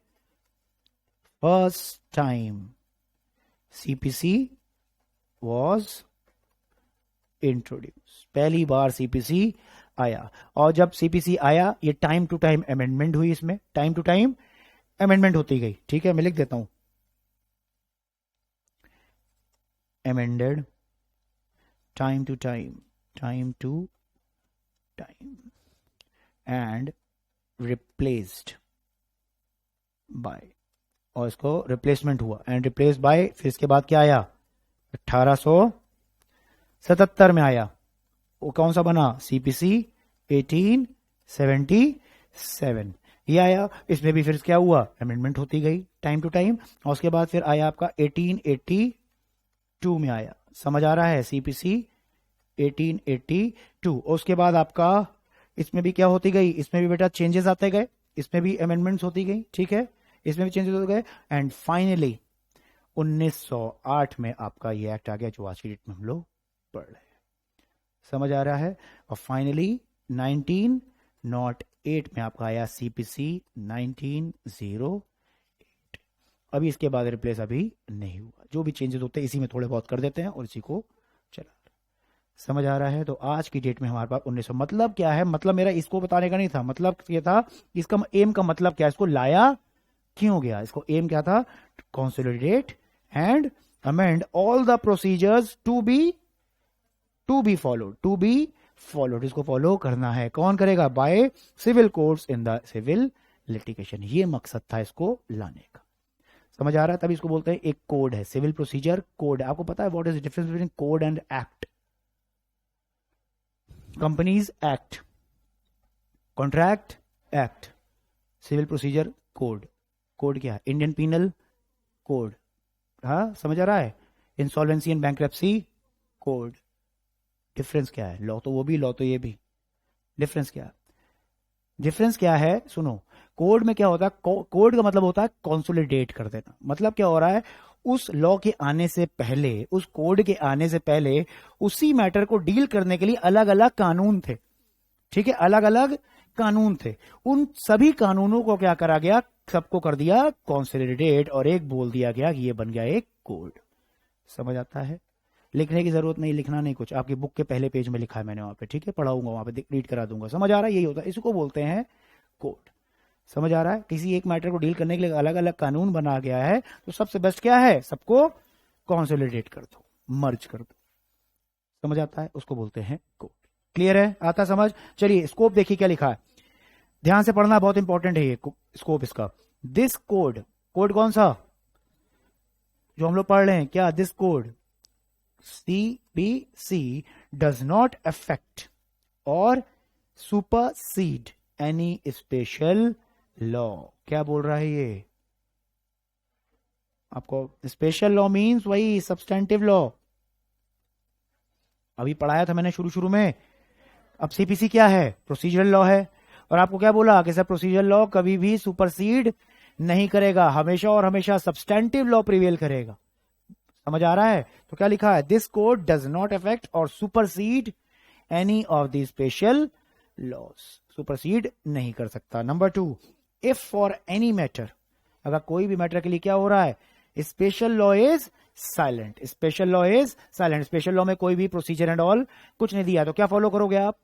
first time CPC was introduce, पहली बार सीपीसी आया। और जब सीपीसी आया ये टाइम टू टाइम अमेंडमेंट हुई, इसमें टाइम टू टाइम अमेंडमेंट होती गई। ठीक है, मैं लिख देता हूं, amended time to time and replaced by, और इसको रिप्लेसमेंट हुआ एंड रिप्लेस्ड बाय। फिर इसके बाद क्या आया? 1877 में आया, वो कौन सा बना? सीपीसी 1877 ये आया। इसमें भी फिर क्या हुआ? अमेंडमेंट होती गई टाइम टू टाइम। और उसके बाद फिर आया आपका 1882 में आया। समझ आ रहा है? सीपीसी 1882। उसके बाद आपका इसमें भी क्या होती गई? इसमें भी बेटा चेंजेस आते गए, इसमें भी अमेंडमेंट्स होती गई। ठीक है, इसमें भी चेंजेस होते गए एंड फाइनली 1908 में आपका ये एक्ट आ गया जो आज की डेट में हम लोग पढ़ रहे हैं। समझ आ रहा है। और फाइनली 1908 में आपका आया सीपीसी 1908। अभी इसके बाद रिप्लेस अभी नहीं हुआ, जो भी चेंजेस होते हैं इसी में थोड़े बहुत कर देते हैं और इसी को चला। समझ आ रहा है। तो आज की डेट में हमारे पास 1900, मतलब क्या है, मतलब मेरा इसको बताने का नहीं था, मतलब ये था इसका एम का मतलब क्या, इसको लाया क्यों गया, इसको एम क्या था, consolidate and amend all the procedures to be followed, इसको फॉलो करना है। कौन करेगा, by civil courts in the civil litigation, ये मकसद था इसको लाने का। समझ आ रहा है। तभी इसको बोलते हैं एक कोड है, सिविल प्रोसीजर कोड। आपको पता है what is the difference between code and act? Companies act, contract act, civil procedure code. Code क्या है, इंडियन पीनल कोड, हाँ समझ आ रहा है। Insolvency and bankruptcy code. Difference क्या है, लॉ तो वो भी, लॉ तो ये भी। डिफरेंस क्या है, डिफरेंस क्या है, सुनो। कोड में क्या होता है, कोड का मतलब होता है कंसोलिडेट कर देना। मतलब क्या हो रहा है, उस लॉ के आने से पहले, उस कोड के आने से पहले उसी मैटर को डील करने के लिए अलग अलग कानून थे, ठीक है, अलग अलग कानून थे। उन सभी कानूनों को क्या करा गया, सबको कर दिया कंसोलिडेट और एक बोल दिया गया कि ये बन गया एक कोड। समझ आता है। लिखने की जरूरत नहीं, लिखना नहीं कुछ, आपकी बुक के पहले पेज में लिखा है मैंने वहां पे, ठीक है, पढ़ाऊंगा वहां पे, रीड करा दूंगा। समझ आ रहा है, यही होता है, इसको बोलते हैं कोड। समझ आ रहा है। किसी एक मैटर को डील करने के लिए अलग अलग कानून बना गया है, तो सबसे बेस्ट क्या है, सबको कंसोलिडेट कर दो, मर्ज कर दो। समझ आता है, उसको बोलते हैं कोड। क्लियर है, आता समझ। चलिए स्कोप देखिए क्या लिखा है, ध्यान से पढ़ना, बहुत इंपॉर्टेंट है ये स्कोप इसका। दिस कोड, कोड कौन सा जो हम लोग पढ़ रहे हैं, क्या, this code CPC does not affect or supersede any special law। क्या बोल रहा है ये आपको, स्पेशल लॉ मीन्स वही सब्सटेंटिव लॉ, अभी पढ़ाया था मैंने शुरू में। अब सीपीसी क्या है, प्रोसीजरल लॉ है, और आपको क्या बोला कि सर प्रोसीजरल लॉ कभी भी सुपरसीड नहीं करेगा, हमेशा और हमेशा सब्सटेंटिव लॉ प्रिवेल करेगा। समझ आ रहा है। तो क्या लिखा है, this code does not affect और supersede any of the special laws, supersede नहीं कर सकता। Number 2, if for any matter, अगर कोई भी मैटर के लिए क्या हो रहा है, special law is silent, special law is silent, special law में कोई भी प्रोसीजर एंड ऑल कुछ नहीं दिया, तो क्या फॉलो करोगे आप,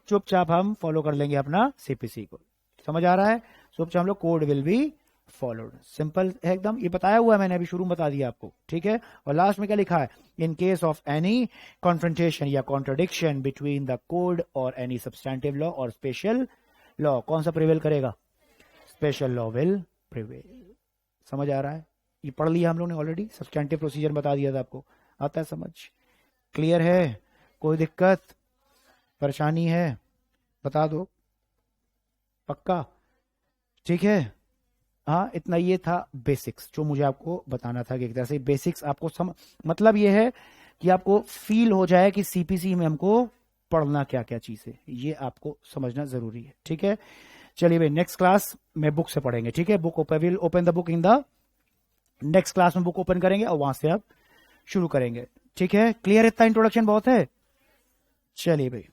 चुपचाप हम फॉलो कर लेंगे अपना सीपीसी को। समझ आ रहा है, चुपचाप हम लोग code will be followed, simple है एकदम, ये बताया हुआ है मैंने अभी शुरू में बता दिया आपको, ठीक है। और लास्ट में क्या लिखा है, in case of any confrontation या कॉन्ट्रडिक्शन बिटवीन द कोड और एनी सब्सटेंटिव लॉ और स्पेशल लॉ, कौन सा प्रिवेल करेगा, स्पेशल लॉ विल प्रिवेल। समझ आ रहा है, ये पढ़ लिया हम लोग ने ऑलरेडी, सब्सटेंटिव प्रोसीजर बता दिया था आपको, आता है समझ, क्लियर है, कोई दिक्कत परेशानी है बता दो, पक्का, ठीक है। हाँ इतना ये था बेसिक्स जो मुझे आपको बताना था कि एक तरह से बेसिक्स आपको मतलब ये है कि आपको फील हो जाए कि सीपीसी में हमको पढ़ना क्या क्या चीज है, ये आपको समझना जरूरी है, ठीक है। चलिए भाई नेक्स्ट क्लास में बुक से पढ़ेंगे, ठीक है, book open, will open the book in the next class में, बुक ओपन करेंगे और वहां से आप शुरू करेंगे, ठीक है। क्लियर, इतना इंट्रोडक्शन बहुत है। चलिए भाई।